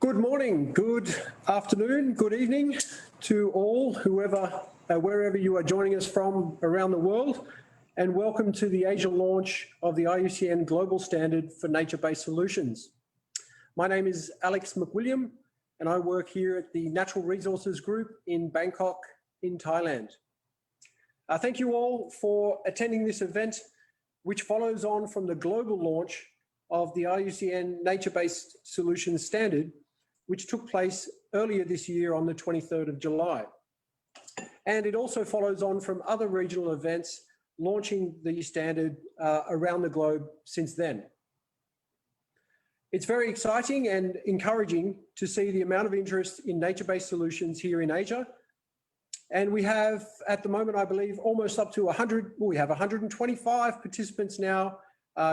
Good morning, good afternoon, good evening to all, wherever you are joining us from around the world, and welcome to the Asia launch of the IUCN Global Standard for Nature-Based Solutions. My name is Alex McWilliam, and I work here at the Natural Resources Group in Bangkok, in Thailand. Thank you all for attending this event, which follows on from the global launch of the IUCN Nature-Based Solutions Standard, which took place earlier this year on the 23rd of July. And it also follows on from other regional events launching the standard around the globe since then. It's very exciting and encouraging to see the amount of interest in nature-based solutions here in Asia. And we have, at the moment, I believe, almost up to 100, we have 125 participants now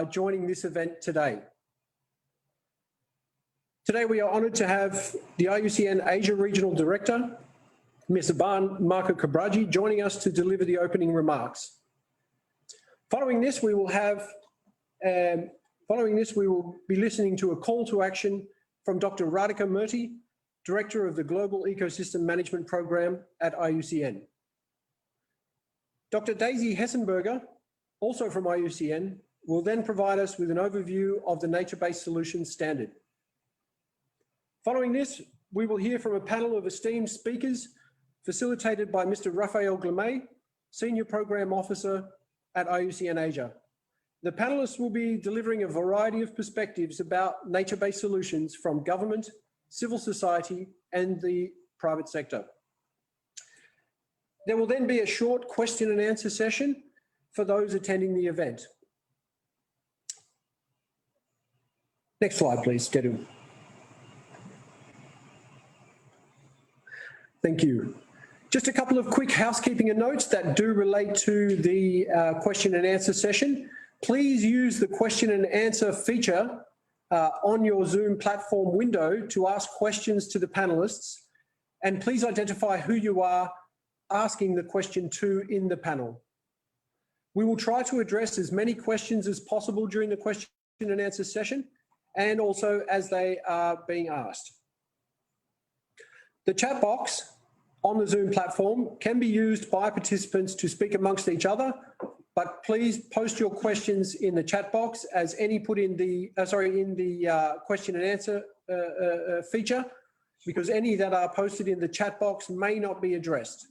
joining this event today. Today, we are honoured to have the IUCN Asia Regional Director, Ms. Aban Marco Kabraji, joining us to deliver the opening remarks. Following this, we will be listening to a call to action from Dr. Radhika Murthy, Director of the Global Ecosystem Management Program at IUCN. Dr. Daisy Hessenberger, also from IUCN, will then provide us with an overview of the Nature-Based Solutions Standard. Following this, we will hear from a panel of esteemed speakers facilitated by Mr. Raphael Glamay, Senior Program Officer at IUCN Asia. The panelists will be delivering a variety of perspectives about nature-based solutions from government, civil society, and the private sector. There will then be a short question and answer session for those attending the event. Next slide, please, Dedu. Thank you. Just a couple of quick housekeeping notes that do relate to the question and answer session. Please use the question and answer feature on your Zoom platform window to ask questions to the panelists, and please identify who you are asking the question to in the panel. We will try to address as many questions as possible during the question and answer session, and also as they are being asked. The chat box on the Zoom platform can be used by participants to speak amongst each other, but please post your questions in the chat box as any put in the question and answer feature, because any that are posted in the chat box may not be addressed.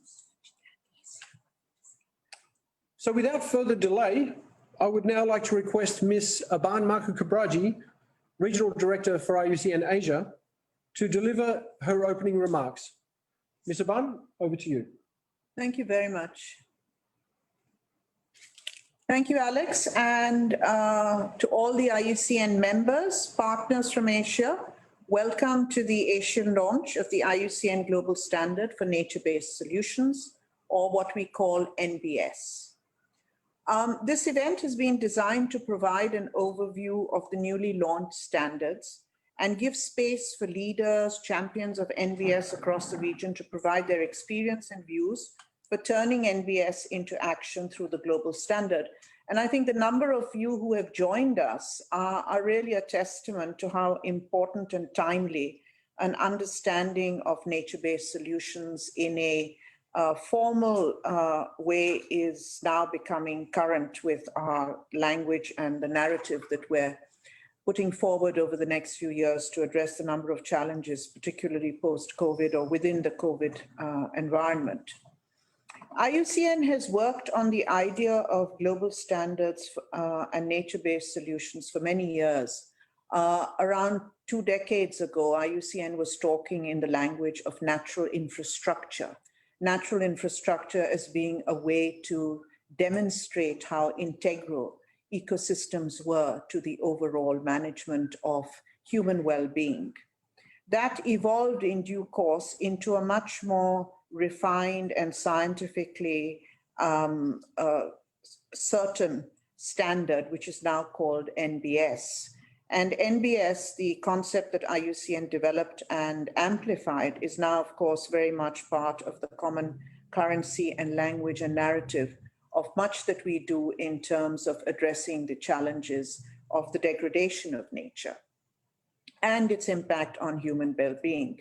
So without further delay, I would now like to request Ms. Aban Marco Kabraji, Regional Director for IUCN Asia, to deliver her opening remarks. Ms. Aban, over to you. Thank you very much. Thank you, Alex, and to all the IUCN members, partners from Asia, welcome to the Asian launch of the IUCN Global Standard for Nature-Based Solutions, or what we call NbS. This event has been designed to provide an overview of the newly launched standards and give space for leaders, champions of NbS across the region to provide their experience and views for turning NbS into action through the global standard. And I think the number of you who have joined us are really a testament to how important and timely an understanding of nature-based solutions in a formal way is now becoming current with our language and the narrative that we're putting forward over the next few years to address the number of challenges, particularly post-COVID or within the COVID environment. IUCN has worked on the idea of global standards and nature-based solutions for many years. Around 2 decades ago, IUCN was talking in the language of natural infrastructure. Natural infrastructure as being a way to demonstrate how integral ecosystems were to the overall management of human well-being. That evolved in due course into a much more refined and scientifically certain standard, which is now called NbS. And NbS, the concept that IUCN developed and amplified, is now, of course, very much part of the common currency and language and narrative of much that we do in terms of addressing the challenges of the degradation of nature. and its impact on human well-being.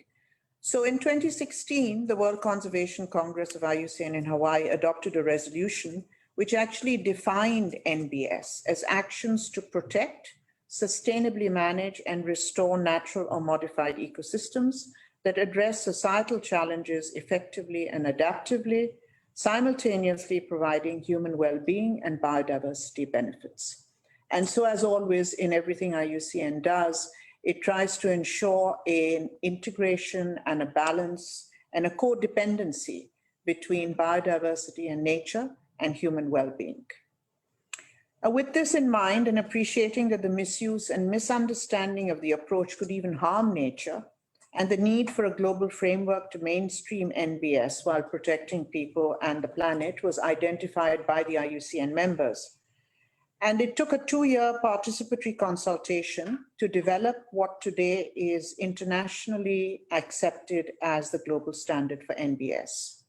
So in 2016, the World Conservation Congress of IUCN in Hawaii adopted a resolution which actually defined NbS as actions to protect, sustainably manage, and restore natural or modified ecosystems that address societal challenges effectively and adaptively, simultaneously providing human well-being and biodiversity benefits. And so, as always, in everything IUCN does, it tries to ensure an integration and a balance and a codependency between biodiversity and nature and human well-being. With this in mind, and appreciating that the misuse and misunderstanding of the approach could even harm nature, and the need for a global framework to mainstream NbS while protecting people and the planet was identified by the IUCN members. And it took a 2-year participatory consultation to develop what today is internationally accepted as the global standard for NbS.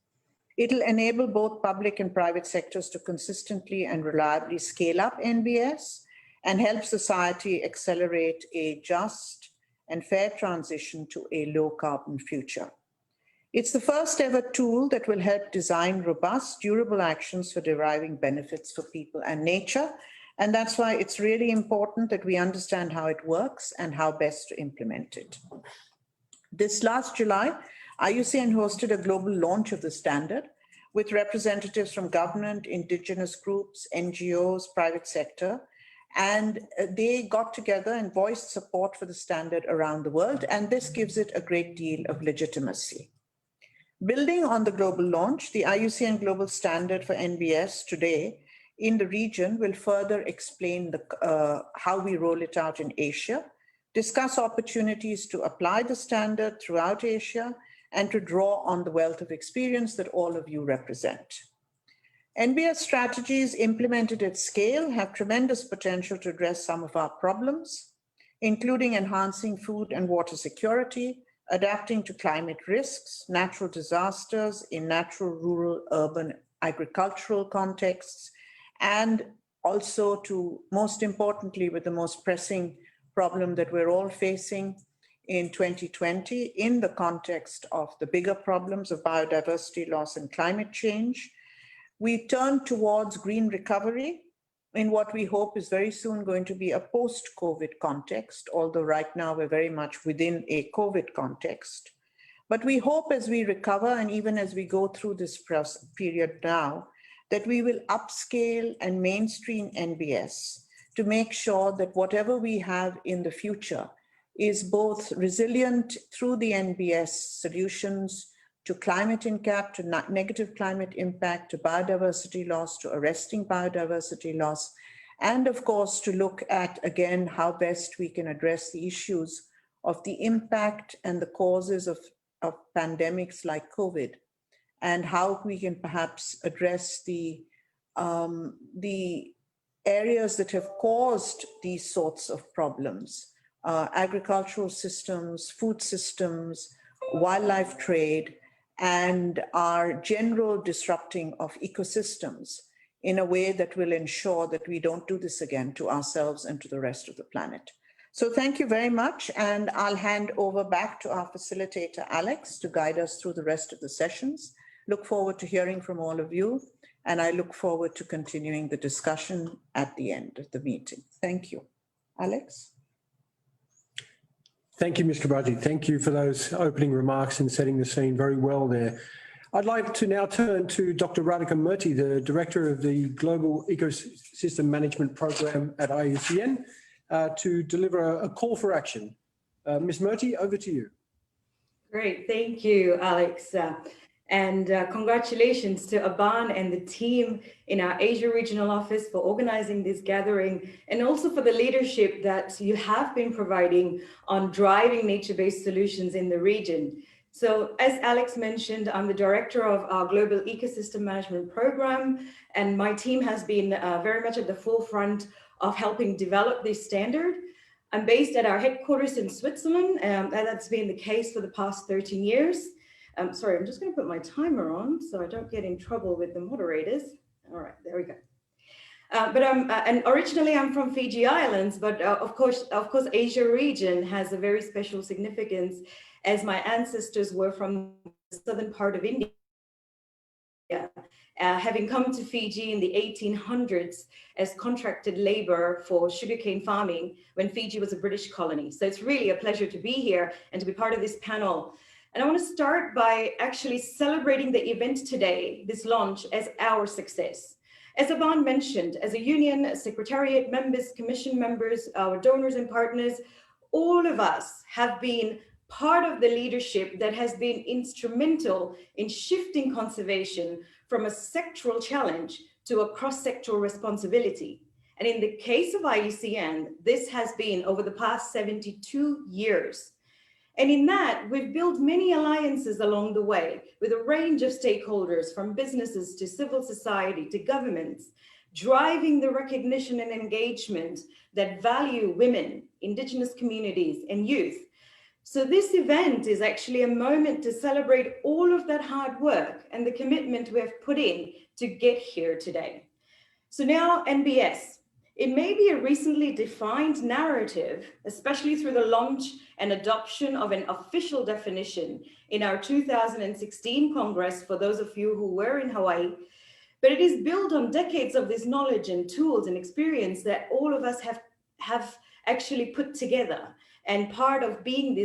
It'll enable both public and private sectors to consistently and reliably scale up NbS and help society accelerate a just and fair transition to a low carbon future. It's the first ever tool that will help design robust, durable actions for deriving benefits for people and nature. And that's why it's really important that we understand how it works and how best to implement it. This last July, IUCN hosted a global launch of the standard with representatives from government, indigenous groups, NGOs, private sector, and they got together and voiced support for the standard around the world, and this gives it a great deal of legitimacy. Building on the global launch, the IUCN Global Standard for NbS today in the region will further explain how we roll it out in Asia, discuss opportunities to apply the standard throughout Asia, and to draw on the wealth of experience that all of you represent. NbS strategies implemented at scale have tremendous potential to address some of our problems, including enhancing food and water security, adapting to climate risks, natural disasters in natural, rural, urban, agricultural contexts, and also to, most importantly, with the most pressing problem that we're all facing in 2020 in the context of the bigger problems of biodiversity loss and climate change. We turn towards green recovery in what we hope is very soon going to be a post-COVID context, although right now we're very much within a COVID context. But we hope as we recover and even as we go through this period now, that we will upscale and mainstream NbS to make sure that whatever we have in the future is both resilient through the NbS solutions to climate impact, to negative climate impact, to biodiversity loss, to arresting biodiversity loss, and of course to look at, again, how best we can address the issues of the impact and the causes of pandemics like COVID, and how we can perhaps address the areas that have caused these sorts of problems, agricultural systems, food systems, wildlife trade, and our general disrupting of ecosystems in a way that will ensure that we don't do this again to ourselves and to the rest of the planet. So thank you very much, and I'll hand over back to our facilitator, Alex, to guide us through the rest of the sessions. Look forward to hearing from all of you, and I look forward to continuing the discussion at the end of the meeting. Thank you. Alex? Thank you, Mr. Raji. Thank you for those opening remarks and setting the scene very well there. I'd like to now turn to Dr. Radhika Murthy, the Director of the Global Ecosystem Management Program at IUCN, to deliver a call for action. Ms. Murthy, over to you. Great, thank you, Alex. And congratulations to Aban and the team in our Asia Regional Office for organizing this gathering, and also for the leadership that you have been providing on driving nature-based solutions in the region. So as Alex mentioned, I'm the director of our Global Ecosystem Management Program, and my team has been very much at the forefront of helping develop this standard. I'm based at our headquarters in Switzerland, and that's been the case for the past 13 years. Sorry, I'm just going to put my timer on so I don't get in trouble with the moderators. All right, there we go. And originally I'm from Fiji Islands, but of course, Asia region has a very special significance, as my ancestors were from the southern part of India, having come to Fiji in the 1800s as contracted labor for sugarcane farming when Fiji was a British colony. So it's really a pleasure to be here and to be part of this panel. And I want to start by actually celebrating the event today, this launch, as our success. As Aban mentioned, as a union, secretariat members, commission members, our donors and partners, all of us have been part of the leadership that has been instrumental in shifting conservation from a sectoral challenge to a cross-sectoral responsibility. And in the case of IUCN, this has been over the past 72 years. And in that, we've built many alliances along the way with a range of stakeholders, from businesses to civil society to governments, driving the recognition and engagement that value women, indigenous communities, and youth. So this event is actually a moment to celebrate all of that hard work and the commitment we have put in to get here today. So now NbS. It may be a recently defined narrative, especially through the launch and adoption of an official definition in our 2016 Congress, for those of you who were in Hawaii, but it is built on decades of this knowledge and tools and experience that all of us have actually put together, and part of being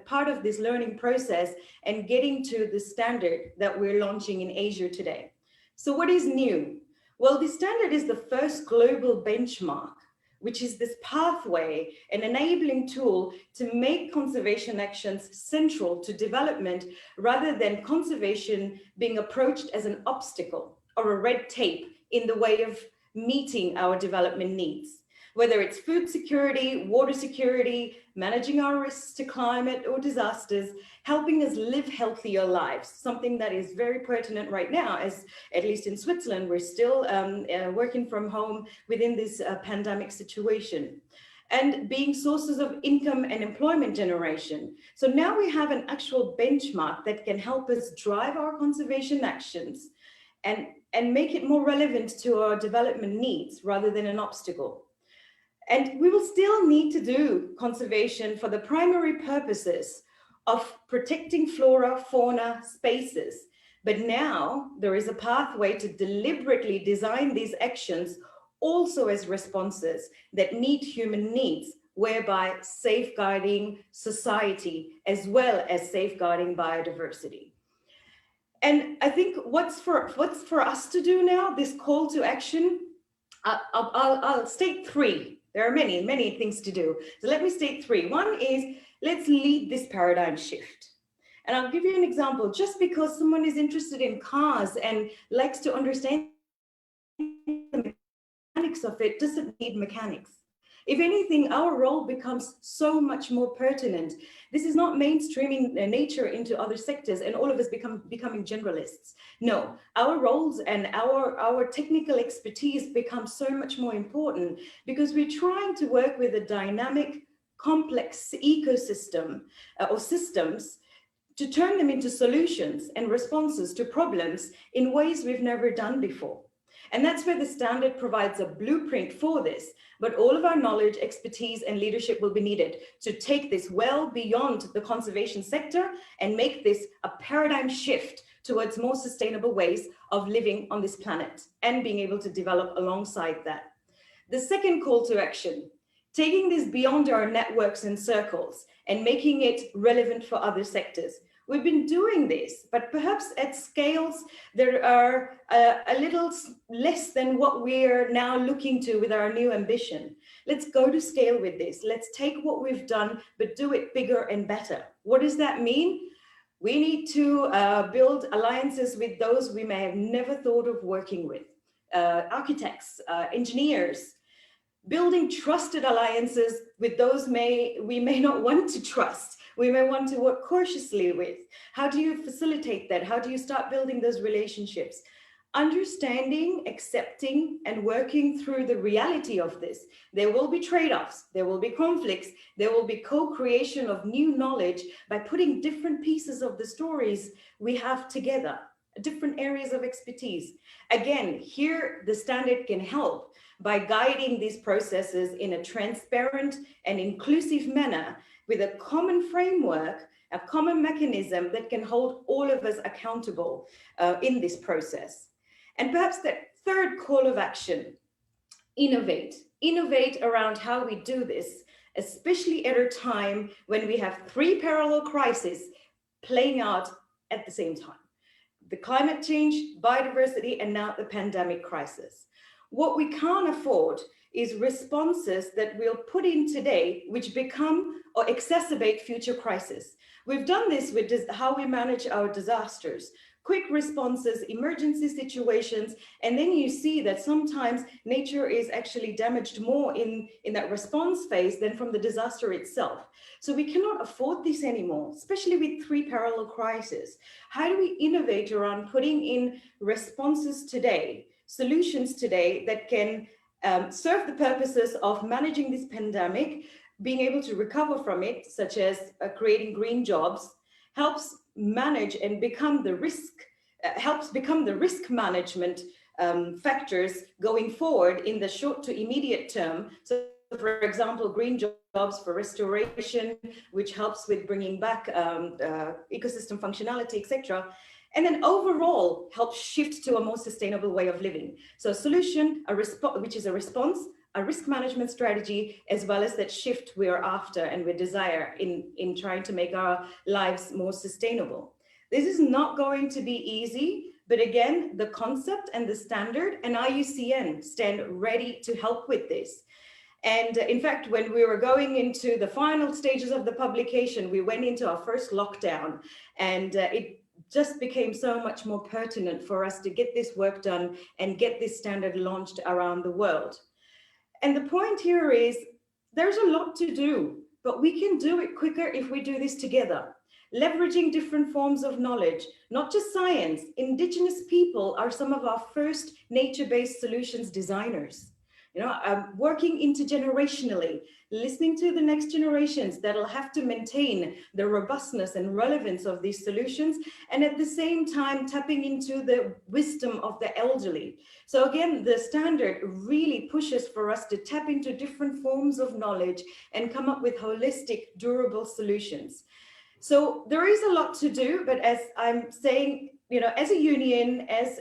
part of this learning process and getting to the standard that we're launching in Asia today. So what is new? Well, the standard is the first global benchmark, which is this pathway, an enabling tool to make conservation actions central to development, rather than conservation being approached as an obstacle or a red tape in the way of meeting our development needs. Whether it's food security, water security, managing our risks to climate or disasters, helping us live healthier lives, something that is very pertinent right now, as at least in Switzerland, we're still working from home within this pandemic situation, and being sources of income and employment generation. So now we have an actual benchmark that can help us drive our conservation actions and make it more relevant to our development needs rather than an obstacle. And we will still need to do conservation for the primary purposes of protecting flora, fauna, spaces. But now there is a pathway to deliberately design these actions also as responses that meet human needs, whereby safeguarding society as well as safeguarding biodiversity. And I think what's for us to do now, this call to action, I'll state three. There are many, many things to do. So let me state three. One is, let's lead this paradigm shift. And I'll give you an example. Just because someone is interested in cars and likes to understand the mechanics of it doesn't need mechanics. If anything, our role becomes so much more pertinent. This is not mainstreaming nature into other sectors and all of us becoming generalists. No, our roles and our technical expertise become so much more important, because we're trying to work with a dynamic, complex ecosystem or systems to turn them into solutions and responses to problems in ways we've never done before. And that's where the standard provides a blueprint for this, but all of our knowledge, expertise, and leadership will be needed to take this well beyond the conservation sector and make this a paradigm shift towards more sustainable ways of living on this planet and being able to develop alongside that. The second call to action, taking this beyond our networks and circles and making it relevant for other sectors. We've been doing this, but perhaps at scales that are a little less than what we're now looking to with our new ambition. Let's go to scale with this. Let's take what we've done, but do it bigger and better. What does that mean? We need to build alliances with those we may have never thought of working with. Architects, engineers, building trusted alliances with those we may not want to trust. We may want to work cautiously with. How do you facilitate that? How do you start building those relationships? Understanding, accepting, and working through the reality of this. There will be trade-offs, there will be conflicts, there will be co-creation of new knowledge by putting different pieces of the stories we have together. different areas of expertise. Again, here the standard can help by guiding these processes in a transparent and inclusive manner with a common framework, a common mechanism that can hold all of us accountable in this process. And perhaps the third call of action, innovate. Innovate around how we do this, especially at a time when we have 3 parallel crises playing out at the same time. The climate change, biodiversity, and now the pandemic crisis. What we can't afford is responses that we'll put in today, which become or exacerbate future crises. We've done this with how we manage our disasters, quick responses, emergency situations, and then you see that sometimes nature is actually damaged more in that response phase than from the disaster itself. So we cannot afford this anymore, especially with 3 parallel crises. How do we innovate around putting in responses today, solutions today that can serve the purposes of managing this pandemic, being able to recover from it, such as creating green jobs, helps manage and become the risk, management factors going forward in the short to immediate term. So for example, green jobs for restoration, which helps with bringing back ecosystem functionality, etc. And then overall helps shift to a more sustainable way of living. So a solution, which is a response, a risk management strategy, as well as that shift we are after and we desire in trying to make our lives more sustainable. This is not going to be easy, but again, the concept and the standard and IUCN stand ready to help with this. And in fact, when we were going into the final stages of the publication, we went into our first lockdown, and it just became so much more pertinent for us to get this work done and get this standard launched around the world. And the point here is there's a lot to do, but we can do it quicker if we do this together. Leveraging different forms of knowledge, not just science. Indigenous people are some of our first nature-based solutions designers. You know, working intergenerationally, listening to the next generations that'll have to maintain the robustness and relevance of these solutions, and at the same time tapping into the wisdom of the elderly. So again, the standard really pushes for us to tap into different forms of knowledge and come up with holistic, durable solutions. So there is a lot to do, but as I'm saying, you know, as a union, as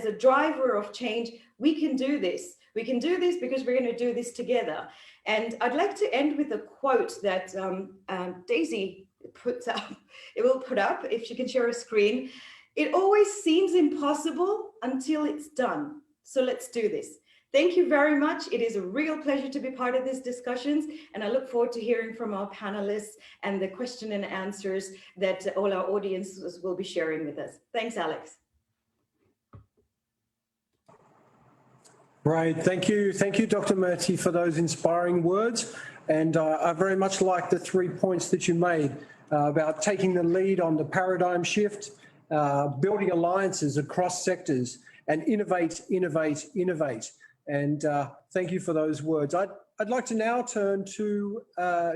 a driver of change, we can do this. We can do this because we're going to do this together. And I'd like to end with a quote that Daisy puts up. It will put up, if she can share a screen. It always seems impossible until it's done. So let's do this. Thank you very much. It is a real pleasure to be part of these discussions, and I look forward to hearing from our panelists and the question and answers that all our audiences will be sharing with us. Thanks, Alex. Right, thank you, Dr. Murthy, for those inspiring words. And I very much like the 3 points that you made about taking the lead on the paradigm shift, building alliances across sectors, and innovate. And thank you for those words. I'd like to now turn to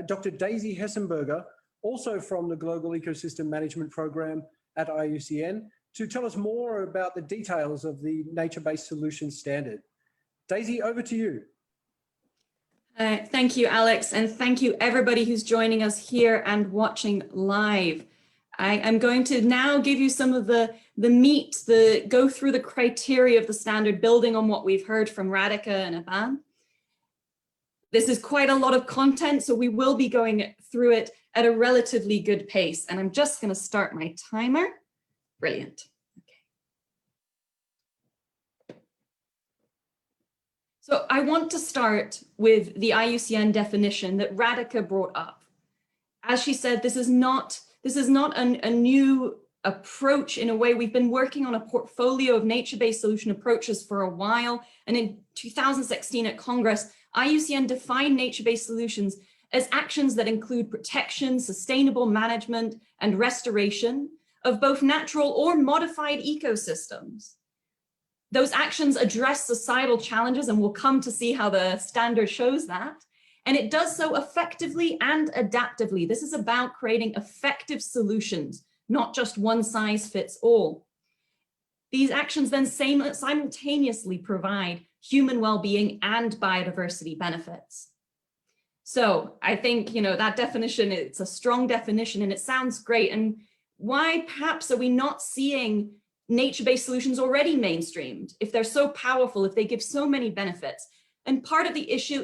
Dr. Daisy Hessenberger, also from the Global Ecosystem Management Program at IUCN, to tell us more about the details of the Nature-Based Solutions Standard. Daisy, over to you. Thank you, Alex, and thank you everybody who's joining us here and watching live. I am going to now give you some of the meat, go through the criteria of the standard, building on what we've heard from Radhika and Aban. This is quite a lot of content, so we will be going through it at a relatively good pace. And I'm just going to start my timer. Brilliant. So I want to start with the IUCN definition that Radhika brought up. As she said, this is not a new approach. In a way, we've been working on a portfolio of nature-based solution approaches for a while. And in 2016 at Congress, IUCN defined nature-based solutions as actions that include protection, sustainable management, and restoration of both natural or modified ecosystems. Those actions address societal challenges, and we'll come to see how the standard shows that. And it does so effectively and adaptively. This is about creating effective solutions, not just one size fits all. These actions then simultaneously provide human well-being and biodiversity benefits. So I think, that definition, it's a strong definition and it sounds great. And why perhaps are we not seeing nature-based solutions already mainstreamed if they're so powerful, if they give so many benefits? And part of the issue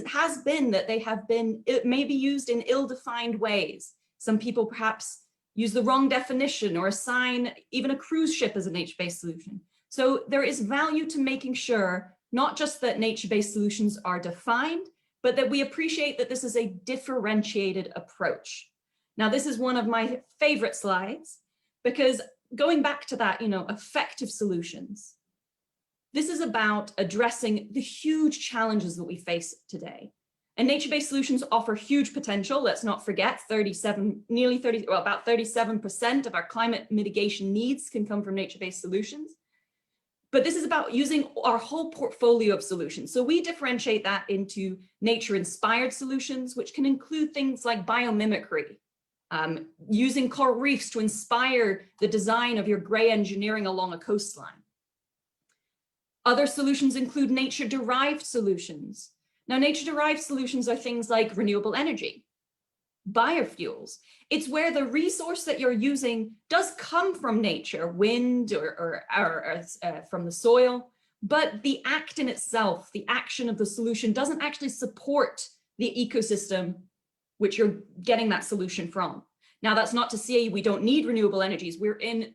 has been that they have been maybe used in ill-defined ways. Some people perhaps use the wrong definition or assign even a cruise ship as a nature-based solution. So there is value to making sure not just that nature-based solutions are defined, but that we appreciate that this is a differentiated approach. Now, this is one of my favorite slides, because going back to that, effective solutions, this is about addressing the huge challenges that we face today. And nature-based solutions offer huge potential. Let's not forget, about 37% of our climate mitigation needs can come from nature-based solutions. But this is about using our whole portfolio of solutions. So we differentiate that into nature-inspired solutions, which can include things like biomimicry, using coral reefs to inspire the design of your gray engineering along a coastline. Other solutions include nature-derived solutions. Now, nature-derived solutions are things like renewable energy, biofuels. It's where the resource that you're using does come from nature, wind or from the soil, but the act in itself, the action of the solution, doesn't actually support the ecosystem which you're getting that solution from. Now, that's not to say we don't need renewable energies. We're in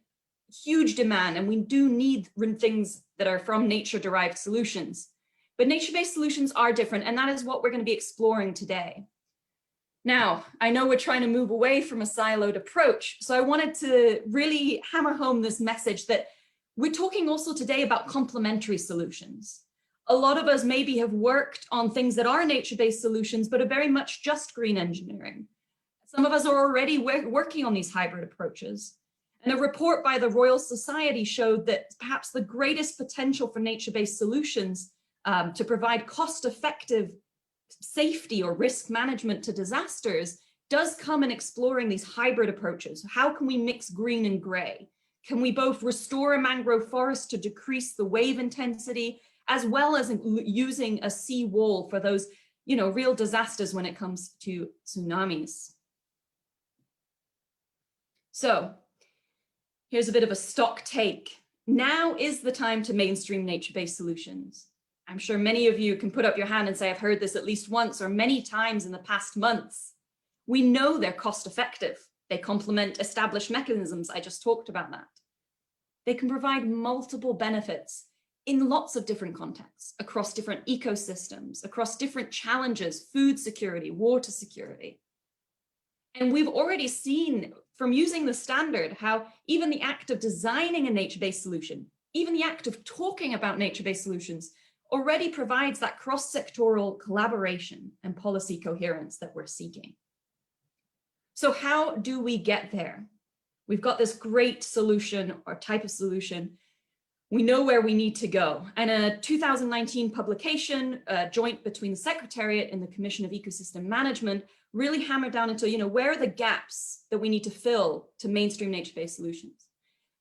huge demand and we do need things that are from nature-derived solutions. But nature-based solutions are different, and that is what we're going to be exploring today. Now, I know we're trying to move away from a siloed approach, so I wanted to really hammer home this message that we're talking also today about complementary solutions. A lot of us maybe have worked on things that are nature-based solutions, but are very much just green engineering. Some of us are already working on these hybrid approaches. And a report by the Royal Society showed that perhaps the greatest potential for nature-based solutions to provide cost-effective safety or risk management to disasters does come in exploring these hybrid approaches. How can we mix green and gray? Can we both restore a mangrove forest to decrease the wave intensity, as well as using a sea wall for those, real disasters when it comes to tsunamis? So here's a bit of a stock take. Now is the time to mainstream nature-based solutions. I'm sure many of you can put up your hand and say, I've heard this at least once or many times in the past months. We know they're cost effective. They complement established mechanisms. I just talked about that. They can provide multiple benefits in lots of different contexts, across different ecosystems, across different challenges, food security, water security. And we've already seen from using the standard how even the act of designing a nature-based solution, even the act of talking about nature-based solutions, already provides that cross-sectoral collaboration and policy coherence that we're seeking. So how do we get there? We've got this great solution or type of solution. We know where we need to go. And a 2019 publication, joint between the Secretariat and the Commission of Ecosystem Management, really hammered down into, where are the gaps that we need to fill to mainstream nature-based solutions?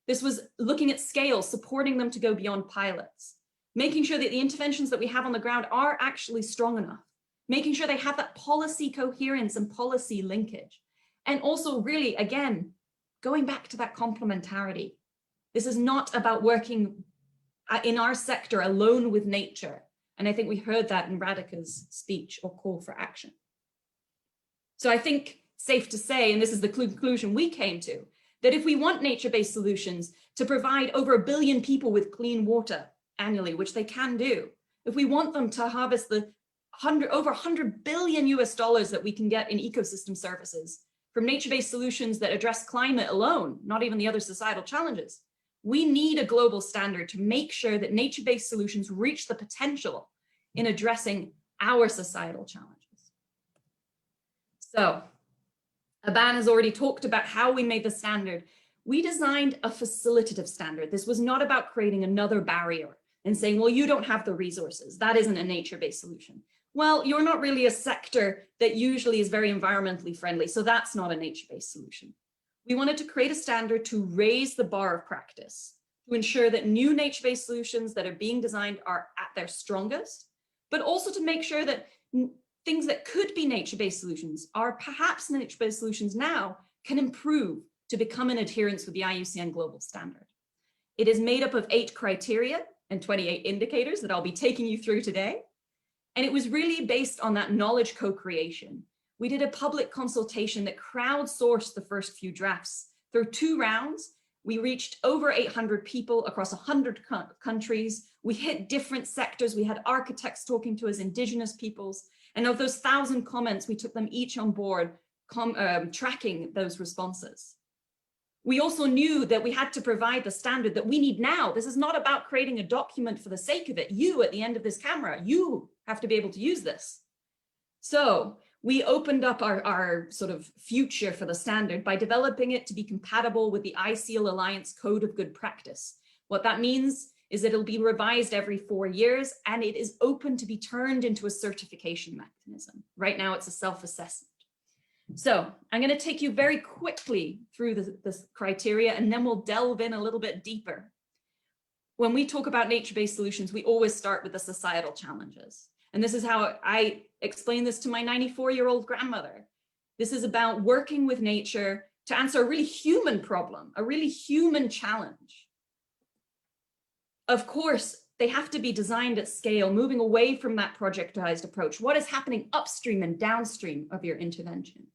This was looking at scale, supporting them to go beyond pilots, making sure that the interventions that we have on the ground are actually strong enough, making sure they have that policy coherence and policy linkage. And also really, again, going back to that complementarity. This is not about working in our sector alone with nature. And I think we heard that in Radhika's speech or call for action. So I think safe to say, and this is the conclusion we came to, that if we want nature-based solutions to provide over 1 billion people with clean water annually, which they can do, if we want them to harvest the over $100 billion that we can get in ecosystem services from nature-based solutions that address climate alone, not even the other societal challenges, we need a global standard to make sure that nature-based solutions reach the potential in addressing our societal challenges. So, Aban has already talked about how we made the standard. We designed a facilitative standard. This was not about creating another barrier and saying, well, you don't have the resources. That isn't a nature-based solution. Well, you're not really a sector that usually is very environmentally friendly, so that's not a nature-based solution. We wanted to create a standard to raise the bar of practice, to ensure that new nature-based solutions that are being designed are at their strongest, but also to make sure that things that could be nature-based solutions are perhaps nature-based solutions now can improve to become in adherence with the IUCN Global Standard. It is made up of 8 criteria and 28 indicators that I'll be taking you through today. And it was really based on that knowledge co-creation. We did a public consultation that crowdsourced the first few drafts. Through 2 rounds, we reached over 800 people across 100 countries. We hit different sectors. We had architects talking to us, indigenous peoples. And of those 1,000 comments, we took them each on board, tracking those responses. We also knew that we had to provide the standard that we need now. This is not about creating a document for the sake of it. You, at the end of this camera, you have to be able to use this. So we opened up our sort of future for the standard by developing it to be compatible with the ICL Alliance Code of Good Practice. What that means is that it'll be revised every 4 years, and it is open to be turned into a certification mechanism. Right now, it's a self-assessment. So I'm going to take you very quickly through this criteria, and then we'll delve in a little bit deeper. When we talk about nature-based solutions, we always start with the societal challenges. And this is how I explain this to my 94-year-old grandmother. This is about working with nature to answer a really human problem, a really human challenge. Of course, they have to be designed at scale, moving away from that projectized approach. What is happening upstream and downstream of your intervention?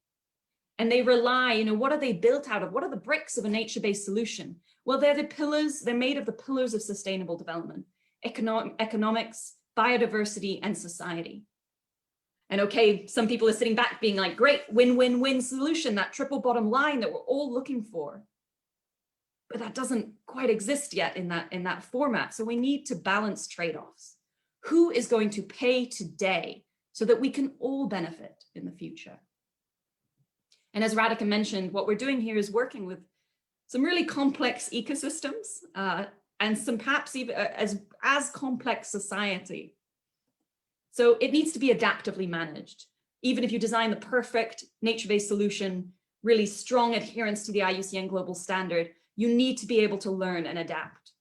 And they rely, what are they built out of? What are the bricks of a nature-based solution? Well, they're the pillars, they're made of the pillars of sustainable development, economics, biodiversity, and society. And okay, some people are sitting back being like, great, win-win-win solution, that triple bottom line that we're all looking for. But that doesn't quite exist yet in that format. So we need to balance trade-offs. Who is going to pay today so that we can all benefit in the future? And as Radhika mentioned, what we're doing here is working with some really complex ecosystems and some perhaps even as complex society. So it needs to be adaptively managed. Even if you design the perfect nature-based solution, really strong adherence to the IUCN Global Standard, you need to be able to learn and adapt.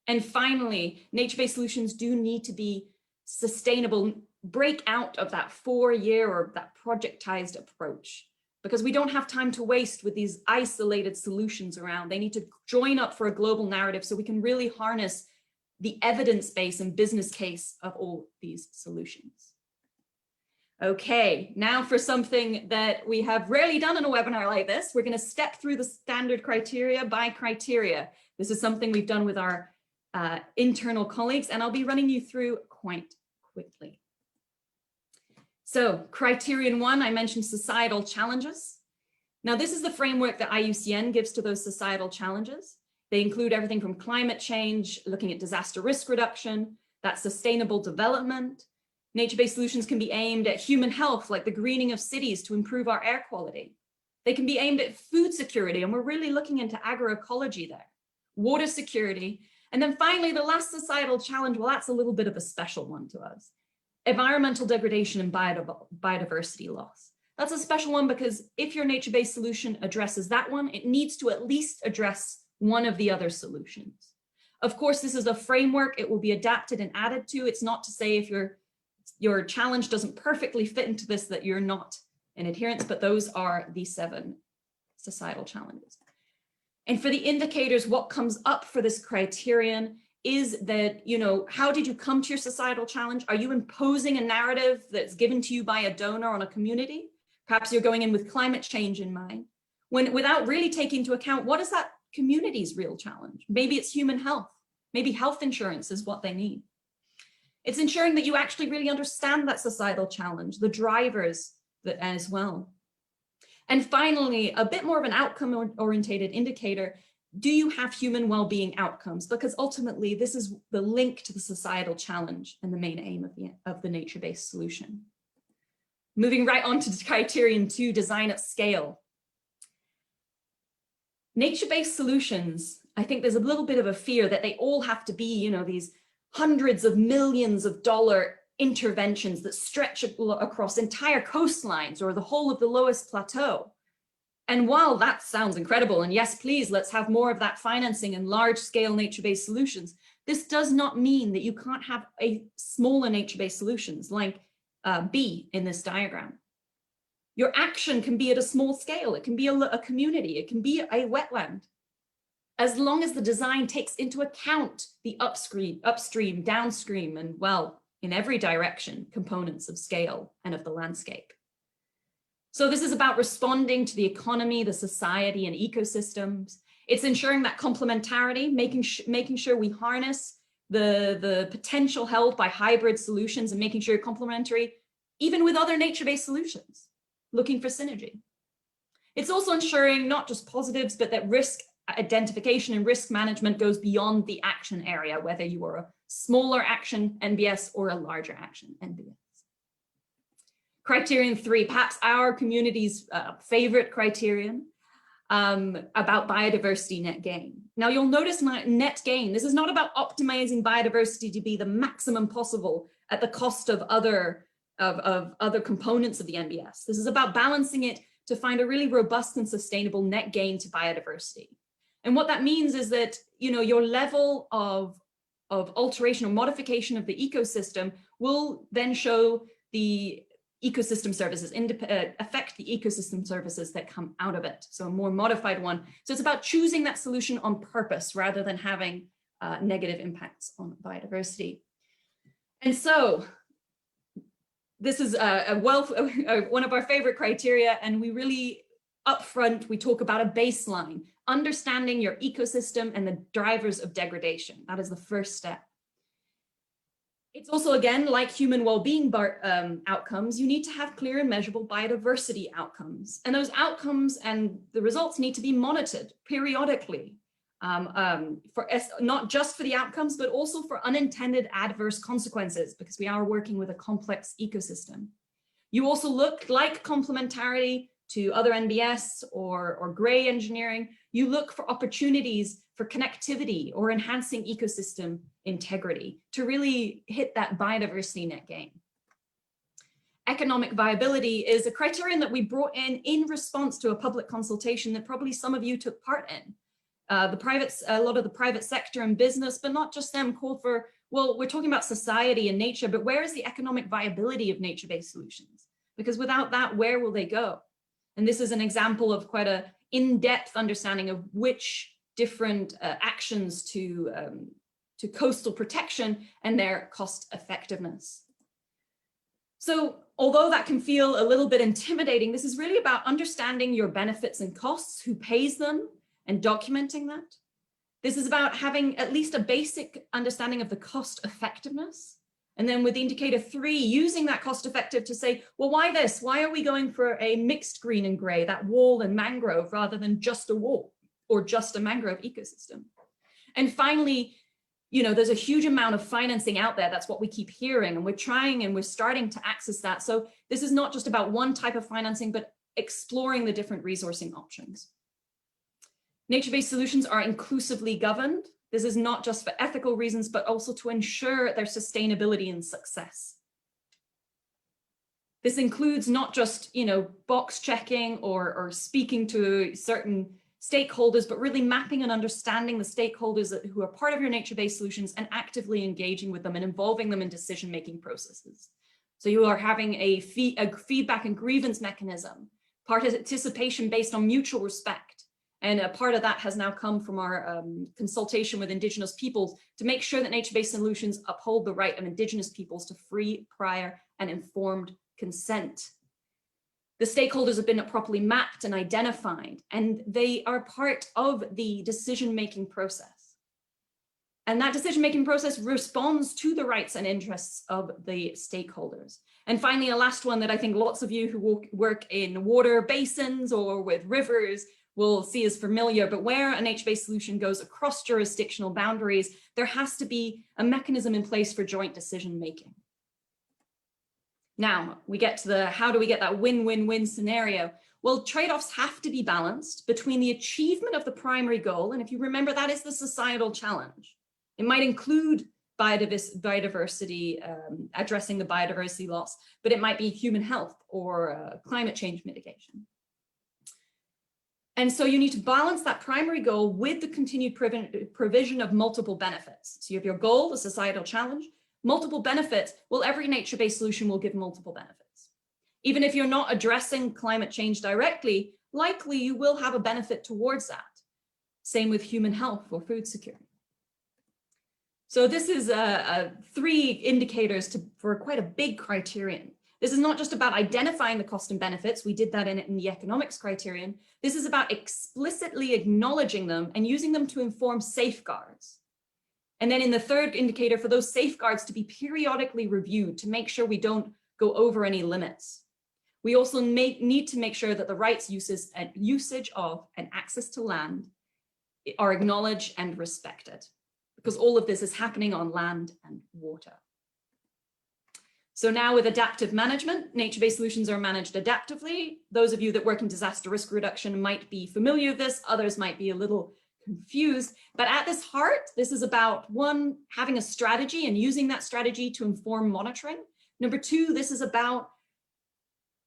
And finally, nature-based solutions do need to be sustainable, break out of that 4-year or that projectized approach, because we don't have time to waste with these isolated solutions around. They need to join up for a global narrative so we can really harness the evidence base and business case of all these solutions. Okay, now for something that we have rarely done in a webinar like this, we're going to step through the standard criteria by criteria. This is something we've done with our internal colleagues, and I'll be running you through quite quickly. So criterion 1, I mentioned societal challenges. Now this is the framework that IUCN gives to those societal challenges. They include everything from climate change, looking at disaster risk reduction, that sustainable development. Nature-based solutions can be aimed at human health, like the greening of cities to improve our air quality. They can be aimed at food security, and we're really looking into agroecology there, water security. And then finally, the last societal challenge, well, that's a little bit of a special one to us. Environmental degradation and biodiversity loss. That's a special one because if your nature-based solution addresses that one, it needs to at least address one of the other solutions. Of course, this is a framework. It will be adapted and added to. It's not to say if your challenge doesn't perfectly fit into this that you're not in adherence, but those are the 7 societal challenges. And for the indicators, what comes up for this criterion is that, how did you come to your societal challenge? Are you imposing a narrative that's given to you by a donor on a community? Perhaps you're going in with climate change in mind, without really taking into account what is that community's real challenge? Maybe it's human health. Maybe health insurance is what they need. It's ensuring that you actually really understand that societal challenge, the drivers as well. And finally, a bit more of an outcome-oriented indicator. Do you have human well-being outcomes? Because ultimately, this is the link to the societal challenge and the main aim of the nature-based solution. Moving right on to criterion 2, design at scale. Nature-based solutions, I think there's a little bit of a fear that they all have to be, these hundreds of millions of dollar interventions that stretch across entire coastlines or the whole of the lowest plateau. And while that sounds incredible, and yes, please, let's have more of that financing and large-scale nature-based solutions, this does not mean that you can't have a smaller nature-based solutions like B in this diagram. Your action can be at a small scale. It can be a community. It can be a wetland. As long as the design takes into account the upstream, downstream, and well, in every direction, components of scale and of the landscape. So this is about responding to the economy, the society, and ecosystems. It's ensuring that complementarity, making sure we harness the potential held by hybrid solutions and making sure complementary, even with other nature-based solutions, looking for synergy. It's also ensuring not just positives, but that risk identification and risk management goes beyond the action area, whether you are a smaller action NbS or a larger action NbS. Criterion 3, perhaps our community's favorite criterion about biodiversity net gain. Now you'll notice net gain, this is not about optimizing biodiversity to be the maximum possible at the cost of other components of the NbS. This is about balancing it to find a really robust and sustainable net gain to biodiversity. And what that means is that, you know, your level of alteration or modification of the ecosystem will then show the ecosystem services, affect the ecosystem services that come out of it. So a more modified one. So it's about choosing that solution on purpose rather than having negative impacts on biodiversity. And so this is one of our favorite criteria, and we really upfront, we talk about a baseline, understanding your ecosystem and the drivers of degradation. That is the first step. It's also, again, like human well-being outcomes, you need to have clear and measurable biodiversity outcomes. And those outcomes and the results need to be monitored periodically, not just for the outcomes, but also for unintended adverse consequences, because we are working with a complex ecosystem. You also look like complementarity to other NbS or gray engineering. You look for opportunities for connectivity or enhancing ecosystem integrity to really hit that biodiversity net gain. Economic viability is a criterion that we brought in response to a public consultation that probably some of you took part in. A lot of the private sector and business, but not just them, called for, well, we're talking about society and nature, but where is the economic viability of nature-based solutions? Because without that, where will they go? And this is an example of quite an in-depth understanding of which different actions to coastal protection and their cost effectiveness. So although that can feel a little bit intimidating, this is really about understanding your benefits and costs, who pays them, and documenting that. This is about having at least a basic understanding of the cost effectiveness. And then with indicator 3, using that cost effective to say, well, why this? Why are we going for a mixed green and gray, that wall and mangrove, rather than just a wall or just a mangrove ecosystem? And finally, you know, there's a huge amount of financing out there. That's what we keep hearing, and we're trying and we're starting to access that. So this is not just about one type of financing, but exploring the different resourcing options. Nature-based solutions are inclusively governed. This is not just for ethical reasons, but also to ensure their sustainability and success. This includes not just, you know, box checking or speaking to certain stakeholders, but really mapping and understanding the stakeholders who are part of your nature-based solutions and actively engaging with them and involving them in decision-making processes. So you are having a feedback and grievance mechanism, participation based on mutual respect. And a part of that has now come from our consultation with Indigenous peoples to make sure that nature-based solutions uphold the right of Indigenous peoples to free, prior, and informed consent. The stakeholders have been properly mapped and identified, and they are part of the decision-making process. And that decision-making process responds to the rights and interests of the stakeholders. And finally, a last one that I think lots of you who work in water basins or with rivers will see as familiar, but where a nature-based solution goes across jurisdictional boundaries, there has to be a mechanism in place for joint decision-making. Now, we get to the, how do we get that win-win-win scenario? Well, trade-offs have to be balanced between the achievement of the primary goal, and if you remember, that is the societal challenge. It might include biodiversity, addressing the biodiversity loss, but it might be human health or climate change mitigation. And so you need to balance that primary goal with the continued provision of multiple benefits. So you have your goal, the societal challenge, multiple benefits. Well, every nature-based solution will give multiple benefits. Even if you're not addressing climate change directly, likely you will have a benefit towards that. Same with human health or food security. So this is 3 indicators for quite a big criterion. This is not just about identifying the cost and benefits. We did that in the economics criterion. This is about explicitly acknowledging them and using them to inform safeguards. And then in the 3rd indicator, for those safeguards to be periodically reviewed to make sure we don't go over any limits. We also need to make sure that the rights, usage of, and access to land are acknowledged and respected, because all of this is happening on land and water. So now with adaptive management, nature-based solutions are managed adaptively. Those of you that work in disaster risk reduction might be familiar with this, others might be a little confused, but at this heart, this is about 1, having a strategy and using that strategy to inform monitoring. Number 2, this is about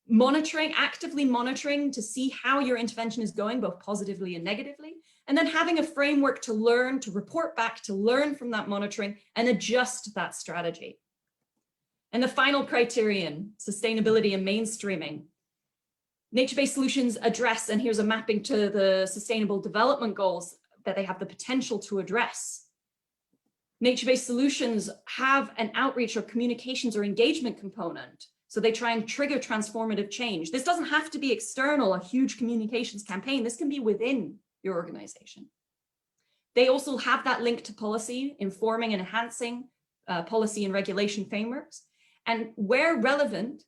monitoring, actively monitoring to see how your intervention is going, both positively and negatively, and then having a framework to learn, to report back, to learn from that monitoring and adjust that strategy. And the final criterion, sustainability and mainstreaming. Nature-based solutions address, and here's a mapping to the Sustainable Development Goals that they have the potential to address. Nature-based solutions have an outreach or communications or engagement component. So they try and trigger transformative change. This doesn't have to be external, a huge communications campaign. This can be within your organization. They also have that link to policy, informing and enhancing policy and regulation frameworks. And where relevant,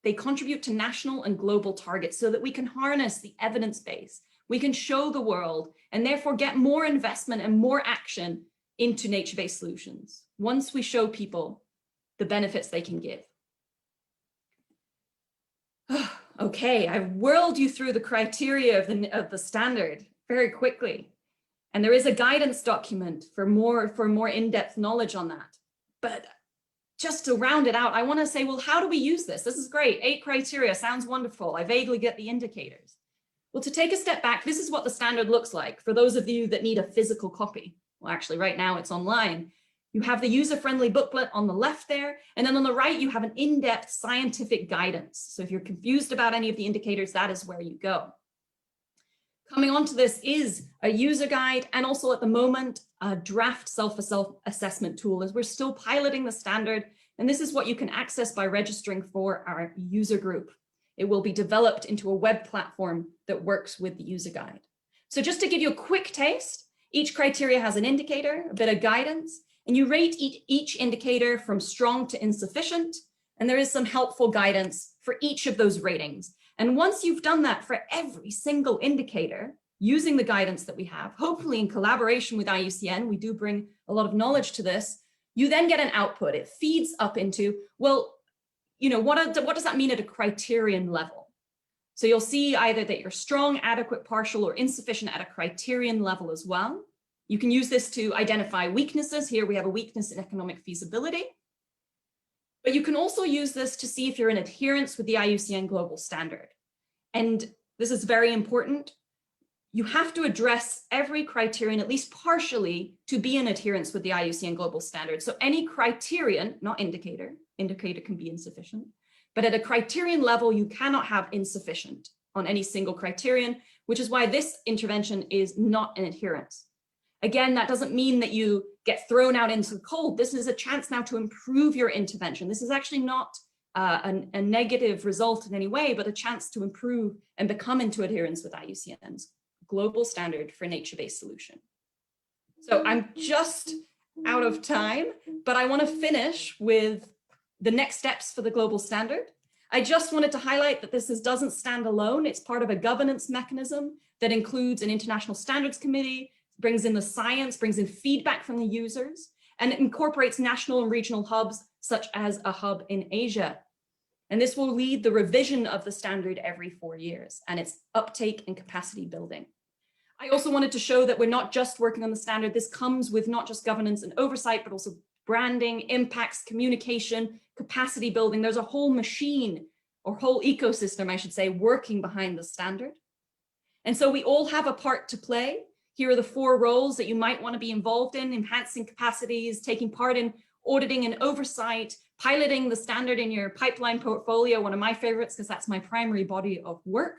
they contribute to national and global targets so that we can harness the evidence base. We can show the world and therefore get more investment and more action into nature-based solutions once we show people the benefits they can give. Okay, I've whirled you through the criteria of the standard very quickly. And there is a guidance document for more in-depth knowledge on that. But just to round it out, I want to say, well, how do we use this? This is great. 8 criteria sounds wonderful. I vaguely get the indicators. Well, to take a step back, this is what the standard looks like for those of you that need a physical copy. Well, actually, right now it's online. You have the user-friendly booklet on the left there, and then on the right, you have an in-depth scientific guidance. So if you're confused about any of the indicators, that is where you go. Coming onto this is a user guide and also at the moment, a draft self-assessment tool as we're still piloting the standard. And this is what you can access by registering for our user group. It will be developed into a web platform that works with the user guide. So just to give you a quick taste, each criteria has an indicator, a bit of guidance, and you rate each indicator from strong to insufficient. And there is some helpful guidance for each of those ratings. And once you've done that for every single indicator, using the guidance that we have, hopefully in collaboration with IUCN, we do bring a lot of knowledge to this, you then get an output. It feeds up into, well, you know, what does that mean at a criterion level? So you'll see either that you're strong, adequate, partial, or insufficient at a criterion level as well. You can use this to identify weaknesses. Here we have a weakness in economic feasibility. But you can also use this to see if you're in adherence with the IUCN Global Standard. And this is very important. You have to address every criterion, at least partially, to be in adherence with the IUCN Global Standard. So any criterion, not indicator can be insufficient, but at a criterion level, you cannot have insufficient on any single criterion, which is why this intervention is not in adherence. Again, that doesn't mean that you get thrown out into the cold. This is a chance now to improve your intervention. This is actually not a negative result in any way, but a chance to improve and become into adherence with IUCN's global standard for nature-based solution. So I'm just out of time, but I want to finish with the next steps for the global standard. I just wanted to highlight that this doesn't stand alone. It's part of a governance mechanism that includes an international standards committee, brings in the science, brings in feedback from the users, and it incorporates national and regional hubs, such as a hub in Asia. And this will lead the revision of the standard every 4 years and its uptake and capacity building. I also wanted to show that we're not just working on the standard. This comes with not just governance and oversight, but also branding, impacts, communication, capacity building. There's a whole machine or whole ecosystem, I should say, working behind the standard. And so we all have a part to play. Here are the 4 roles that you might want to be involved in: enhancing capacities, taking part in auditing and oversight, piloting the standard in your pipeline portfolio, one of my favorites because that's my primary body of work,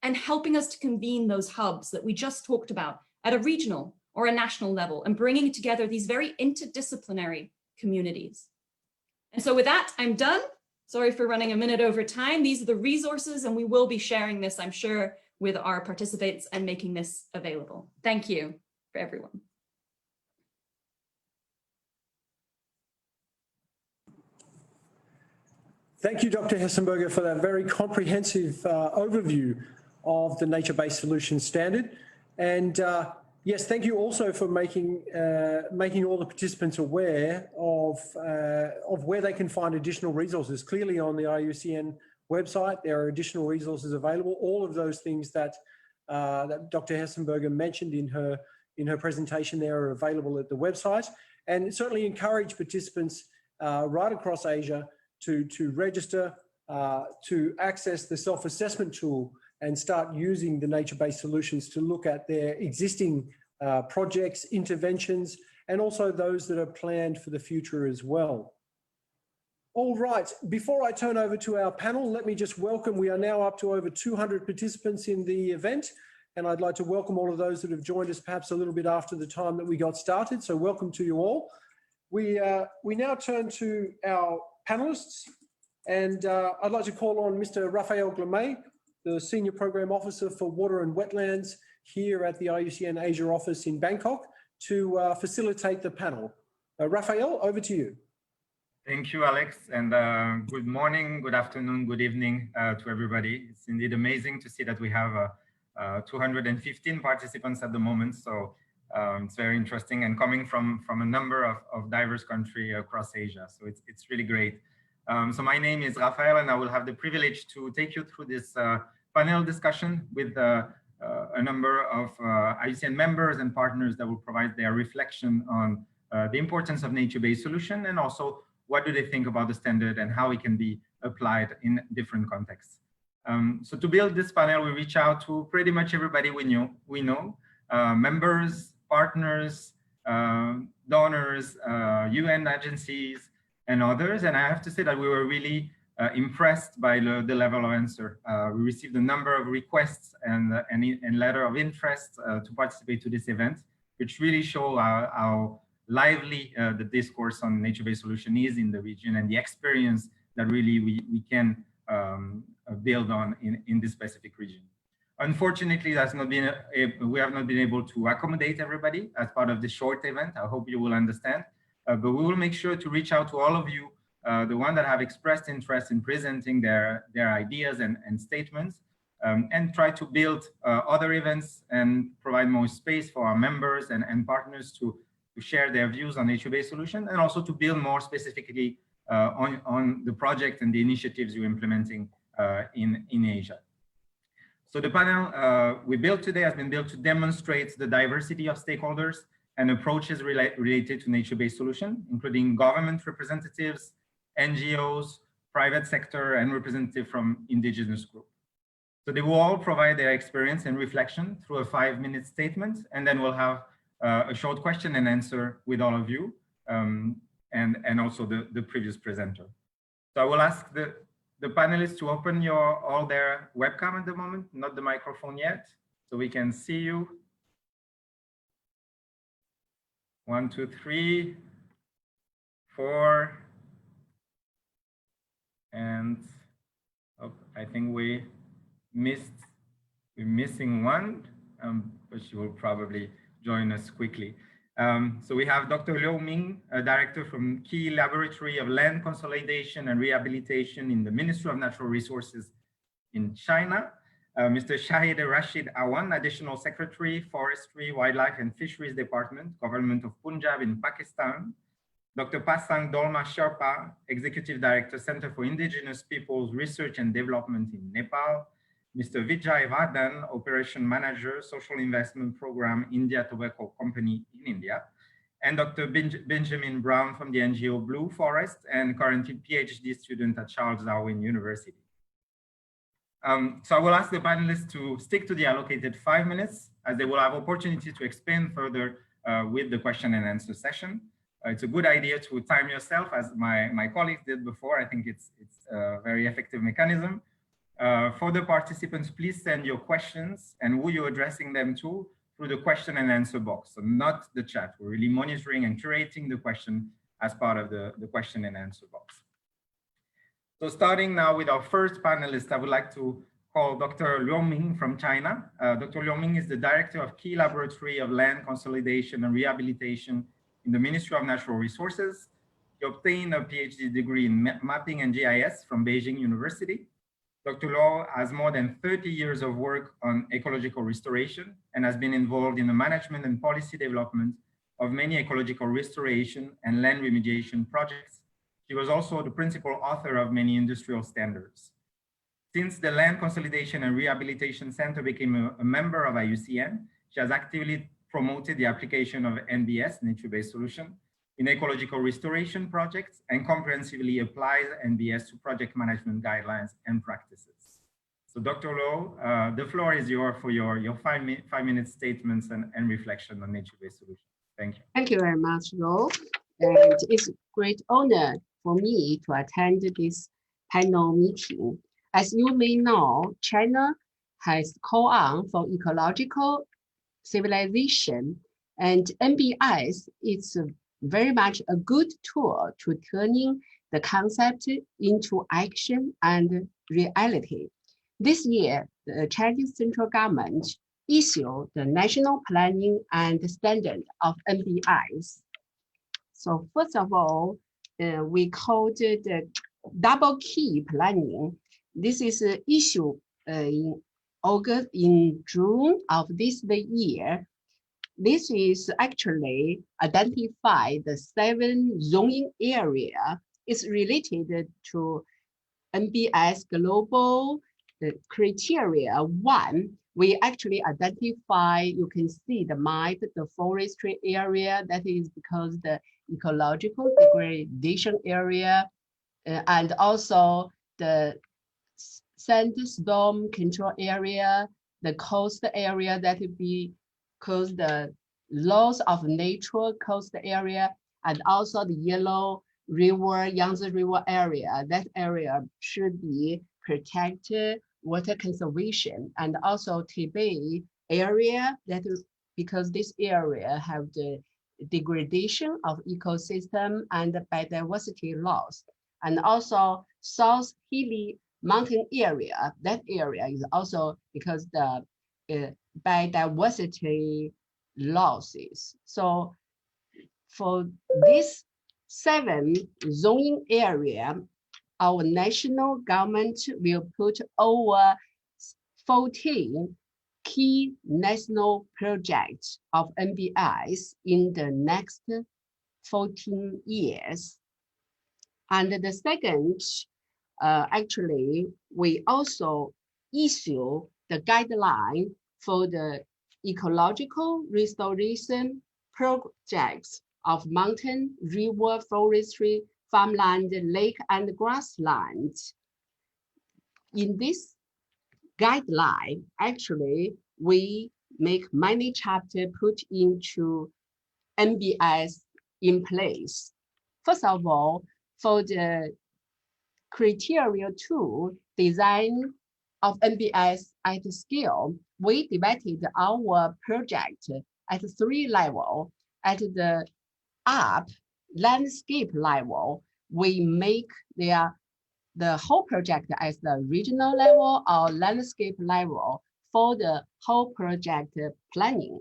and helping us to convene those hubs that we just talked about at a regional or a national level, and bringing together these very interdisciplinary communities. And so with that, I'm done. Sorry for running a minute over time. These are the resources, and we will be sharing this, I'm sure, with our participants and making this available. Thank you for everyone. Thank you, Dr. Hessenberger, for that very comprehensive overview of the nature-based solutions standard. And yes, thank you also for making all the participants aware of where they can find additional resources. Clearly on the IUCN website, there are additional resources available. All of those things that Dr. Hessenberger mentioned in her presentation there are available at the website, and certainly encourage participants right across Asia to register, to access the self-assessment tool and start using the nature-based solutions to look at their existing projects, interventions, and also those that are planned for the future as well. All right, before I turn over to our panel, let me just welcome, we are now up to over 200 participants in the event, and I'd like to welcome all of those that have joined us perhaps a little bit after the time that we got started, so welcome to you all. We now turn to our panelists, and I'd like to call on Mr. Raphael Glamay, the Senior Program Officer for Water and Wetlands here at the IUCN Asia office in Bangkok, to facilitate the panel. Raphael, over to you. Thank you, Alex, and good morning, good afternoon, good evening to everybody. It's indeed amazing to see that we have 215 participants at the moment, so it's very interesting and coming from a number of diverse countries across Asia, so it's really great. So my name is Raphael, and I will have the privilege to take you through this panel discussion with a number of IUCN members and partners that will provide their reflection on the importance of nature-based solution, and also what do they think about the standard and how it can be applied in different contexts. So to build this panel, we reach out to pretty much everybody we know, members, partners, donors, UN agencies, and others. And I have to say that we were really impressed by the level of answer. We received a number of requests and letter of interest to participate to this event, which really show how lively the discourse on nature-based solution is in the region, and the experience that really we can build on in this specific region. Unfortunately, we have not been able to accommodate everybody as part of this short event. I hope you will understand, but we will make sure to reach out to all of you, the ones that have expressed interest in presenting their ideas and statements, and try to build other events and provide more space for our members and partners to share their views on nature-based solution, and also to build more specifically on the project and the initiatives you're implementing in Asia. So the panel we built today has been built to demonstrate the diversity of stakeholders and approaches related to nature-based solution, including government representatives, NGOs, private sector, and representatives from indigenous groups. So they will all provide their experience and reflection through a 5-minute statement, and then we'll have a short question and answer with all of you, and also the previous presenter. So I will ask the panelists to open all their webcam at the moment, not the microphone yet, so we can see you. 1, 2, 3, 4, and I think we're missing one, but she will probably join us quickly. So we have Dr. Liu Ming, a director from Key Laboratory of Land Consolidation and Rehabilitation in the Ministry of Natural Resources in China. Mr. Shahid Rashid Awan, Additional Secretary, Forestry, Wildlife and Fisheries Department, Government of Punjab in Pakistan. Dr. Pasang Dolma Sherpa, Executive Director, Center for Indigenous Peoples Research and Development in Nepal. Mr. Vijay Vardhan, Operation Manager, Social Investment Program, India Tobacco Company in India. And Dr. Benjamin Brown from the NGO Blue Forest, and currently PhD student at Charles Darwin University. So I will ask the panelists to stick to the allocated 5 minutes, as they will have opportunity to explain further with the question and answer session. It's a good idea to time yourself, as my colleagues did before. I think it's a very effective mechanism. For the participants, please send your questions and who you're addressing them to through the question and answer box, so not the chat. We're really monitoring and curating the question as part of the question and answer box. So starting now with our first panelist, I would like to call Dr. Liu Ming from China. Dr. Liu Ming is the Director of Key Laboratory of Land Consolidation and Rehabilitation in the Ministry of Natural Resources. He obtained a PhD degree in mapping and GIS from Beijing University. Dr. Liu has more than 30 years of work on ecological restoration and has been involved in the management and policy development of many ecological restoration and land remediation projects. She was also the principal author of many industrial standards. Since the Land Consolidation and Rehabilitation Center became a member of IUCN, she has actively promoted the application of NbS, nature-based solution, in ecological restoration projects and comprehensively applies NbS to project management guidelines and practices. So Dr. Liu, the floor is yours for your 5 minute statements and reflection on nature-based solutions. Thank you. Thank you very much, Ro. And it's a great honor for me to attend this panel meeting. As you may know, China has called on for ecological civilization, and NbS is very much a good tool to turning the concept into action and reality. This year, the Chinese central government issued the National Planning and Standard of NbS. So first of all, we called it the double key planning. This is issued in June of this year. This is actually identify the 7 zoning area. It's related to NbS global criteria 1. We actually identify, you can see the map, the forestry area, that is because the ecological degradation area, and also the sandstorm control area, the coast area that would be because the loss of nature coast area, and also the Yellow River, Yangtze River area. That area should be protected, water conservation, and also Tibet area, that is because this area have the degradation of ecosystem and biodiversity loss. And also South Hilly Mountain area, that area is also because the biodiversity losses. So for this 7 zoning area, our national government will put over 14 key national projects of NbS in the next 14 years. And the second, actually, we also issue the guideline for the ecological restoration projects of mountain, river, forestry, farmland, lake, and grassland. In this guideline, actually, we make many chapters put into NbS in place. First of all, for the criteria 2, design of NbS at scale, we divided our project at 3 levels. At the up landscape level, we make the whole project as the regional level or landscape level for the whole project planning.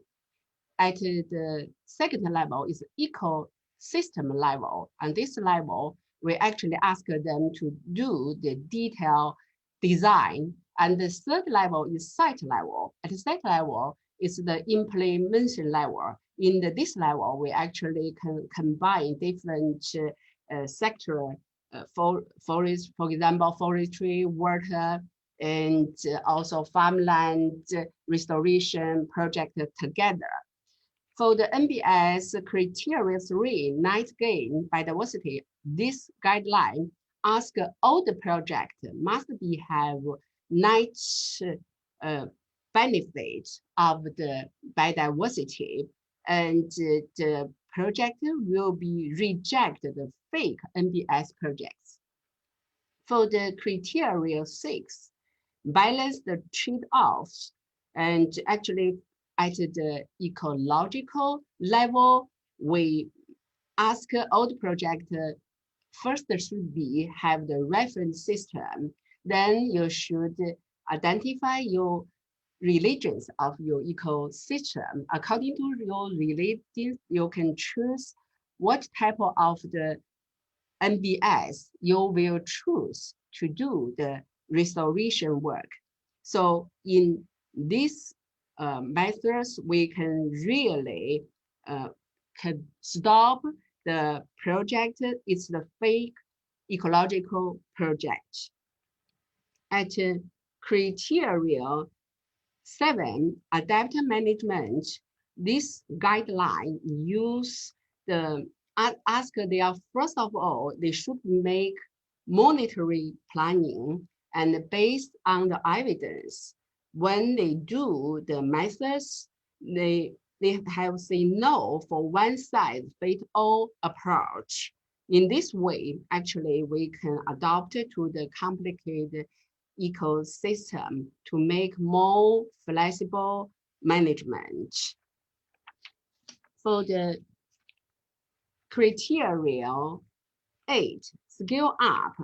At the second level is ecosystem level, and this level we actually ask them to do the detailed design. And the third level is site level. At the site level is the implementation level. In this level, we actually can combine different sector forest, for example, forestry, water, and also farmland restoration project together. For the NbS criteria 3, night gain biodiversity, this guideline asks all the projects must have net benefit of the biodiversity, and the project will be rejected the fake NbS projects. For the criteria 6, balance the trade-offs, and actually at the ecological level, we ask all the project first should be have the reference system. Then you should identify your religions of your ecosystem. According to your religion, you can choose what type of the NbS you will choose to do the restoration work. So in these methods, we can really can stop the project. It's the fake ecological project. At criteria 7, adaptive management, this guideline use the ask their first of all, they should make monetary planning, and based on the evidence, when they do the methods, they have say no for one size fit all approach. In this way, actually, we can adopt it to the complicated ecosystem to make more flexible management. For the criteria 8, scale up,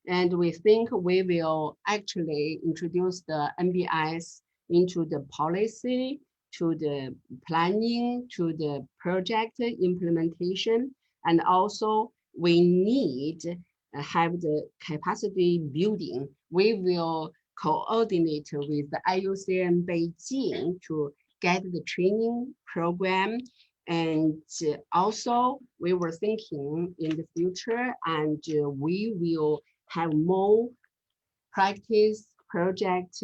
and we think we will actually introduce the NbS into the policy, to the planning, to the project implementation, and also we need have the capacity building. We will coordinate with the IUCN Beijing to get the training program. And also we were thinking in the future, and we will have more practice project.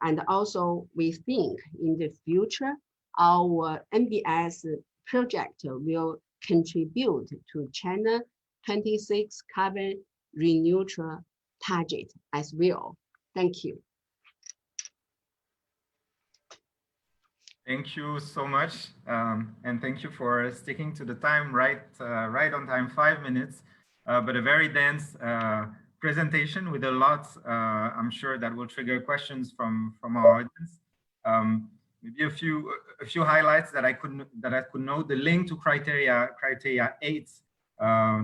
And also we think in the future, our NbS project will contribute to China 26 carbon neutral target as well. Thank you. Thank you so much, and thank you for sticking to the time, right on time, 5 minutes, but a very dense presentation with a lot, I'm sure that will trigger questions from our audience. Maybe a few highlights that I could note: the link to criteria 8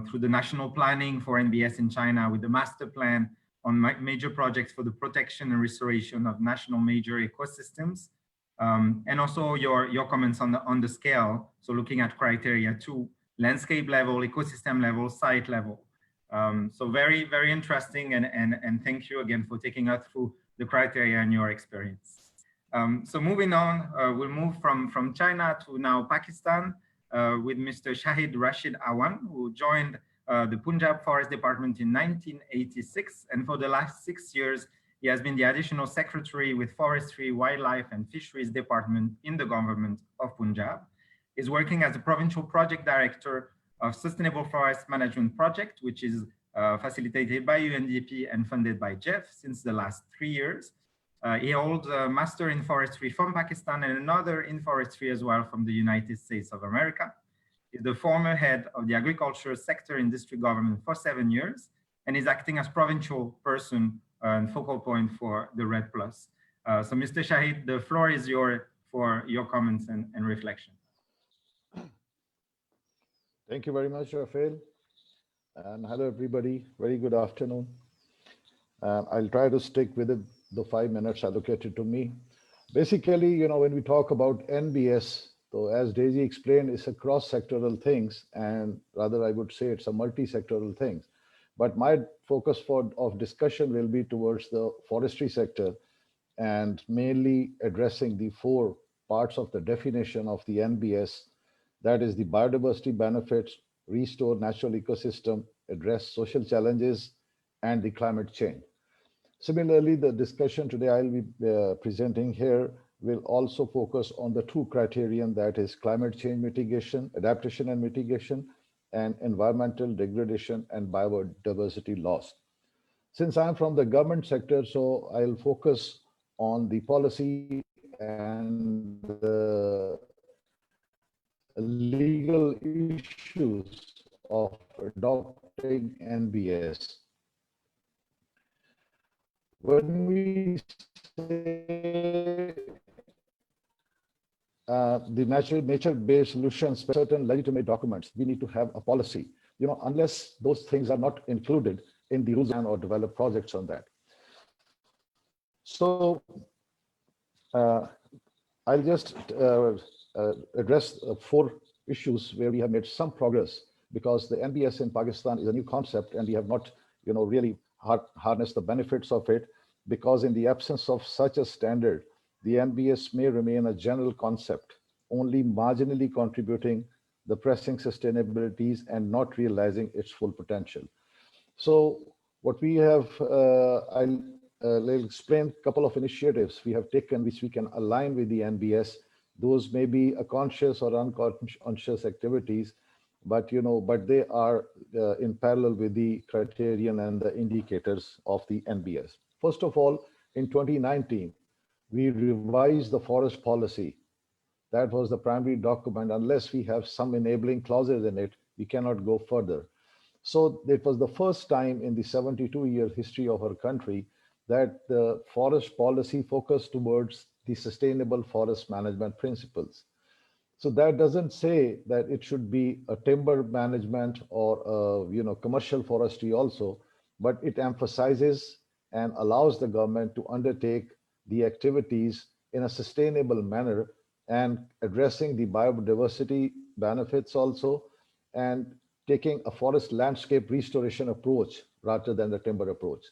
through the national planning for NbS in China, with the master plan on major projects for the protection and restoration of national major ecosystems. And also your comments on the scale. So looking at criteria 2, landscape level, ecosystem level, site level. So very, very interesting, and thank you again for taking us through the criteria and your experience. So moving on, we'll move from China to now Pakistan with Mr. Shahid Rashid Awan, who joined the Punjab Forest Department in 1986, and for the last 6 years, he has been the additional secretary with Forestry, Wildlife and Fisheries Department in the government of Punjab. He's working as a provincial project director of Sustainable Forest Management Project, which is facilitated by UNDP and funded by Jeff since the last 3 years. He holds a master in forestry from Pakistan and another in forestry as well from the United States of America. He's the former head of the agriculture sector in district government for 7 years, and is acting as provincial person and focal point for the RED+. So Mr. Shahid, the floor is yours for your comments and reflection. Thank you very much, Rafael. And hello, everybody. Very good afternoon. I'll try to stick with the 5 minutes allocated to me. Basically, you know, when we talk about NbS, so as Daisy explained, it's a cross-sectoral things, and rather I would say it's a multi-sectoral things. But my focus of discussion will be towards the forestry sector, and mainly addressing the 4 parts of the definition of the NbS. That is the biodiversity benefits, restore natural ecosystem, address social challenges, and the climate change. Similarly, the discussion today I'll be presenting here will also focus on the 2 criterion, that is climate change mitigation, adaptation and mitigation, and environmental degradation and biodiversity loss. Since I'm from the government sector, so I'll focus on the policy and the legal issues of adopting NbS. When we say the nature-based solutions, certain legitimate documents, we need to have a policy. Unless those things are not included in the rules or develop projects on that. So I'll just address 4 issues where we have made some progress, because the NbS in Pakistan is a new concept and we have not really harnessed the benefits of it, because in the absence of such a standard, the NbS may remain a general concept, only marginally contributing the pressing sustainabilities and not realizing its full potential. So what we have, I'll explain a couple of initiatives we have taken which we can align with the NbS. Those may be a conscious or unconscious activities, but they are in parallel with the criterion and the indicators of the NbS. First of all, in 2019, we revised the forest policy. That was the primary document. Unless we have some enabling clauses in it, we cannot go further. So it was the first time in the 72-year history of our country that the forest policy focused towards the sustainable forest management principles. So that doesn't say that it should be a timber management or commercial forestry also, but it emphasizes and allows the government to undertake the activities in a sustainable manner and addressing the biodiversity benefits also, and taking a forest landscape restoration approach rather than the timber approach.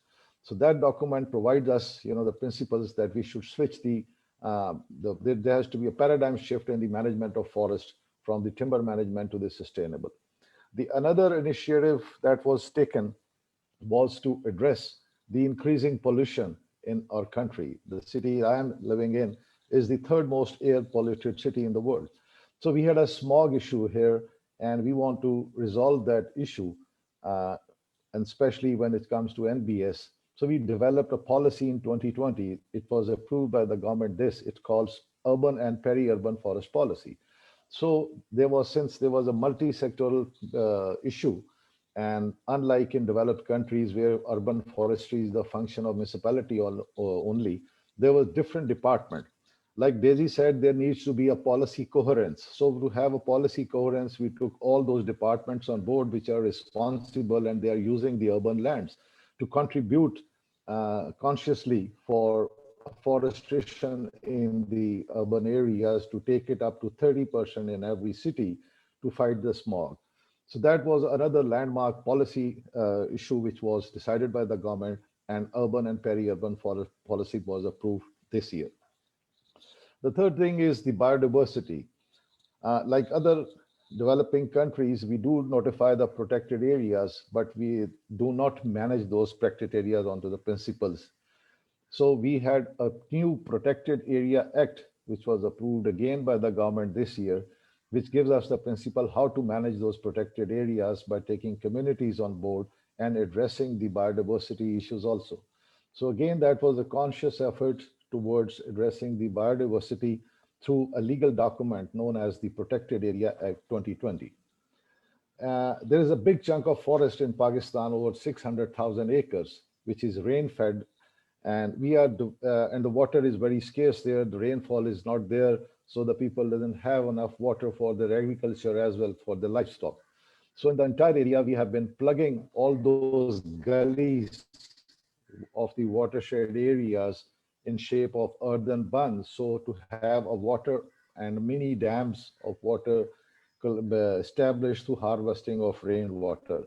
So that document provides us, the principles that we should switch there has to be a paradigm shift in the management of forest from the timber management to the sustainable. Another initiative that was taken was to address the increasing pollution in our country. The city I am living in is the 3rd most air polluted city in the world. So we had a smog issue here, and we want to resolve that issue, and especially when it comes to NbS. So we developed a policy in 2020. It was approved by the government. It's called Urban and Peri-Urban Forest Policy. So since there was a multi-sectoral issue, and unlike in developed countries where urban forestry is the function of municipality only, there was different department. Like Daisy said, there needs to be a policy coherence. So to have a policy coherence, we took all those departments on board which are responsible, and they are using the urban lands to contribute consciously for forestation in the urban areas, to take it up to 30% in every city to fight the smog. So that was another landmark policy issue which was decided by the government, and urban and peri-urban forest policy was approved this year. The third thing is the biodiversity. Like other developing countries, we do notify the protected areas, but we do not manage those protected areas onto the principles. So we had a new Protected Area Act, which was approved again by the government this year, which gives us the principle how to manage those protected areas by taking communities on board and addressing the biodiversity issues also. So again, that was a conscious effort towards addressing the biodiversity through a legal document known as the Protected Area Act 2020. There is a big chunk of forest in Pakistan, over 600,000 acres, which is rain-fed, and and the water is very scarce there. The rainfall is not there, so the people doesn't have enough water for their agriculture as well for the livestock. So in the entire area, we have been plugging all those gullies of the watershed areas in shape of earthen bunds, so to have a water and mini dams of water established through harvesting of rainwater.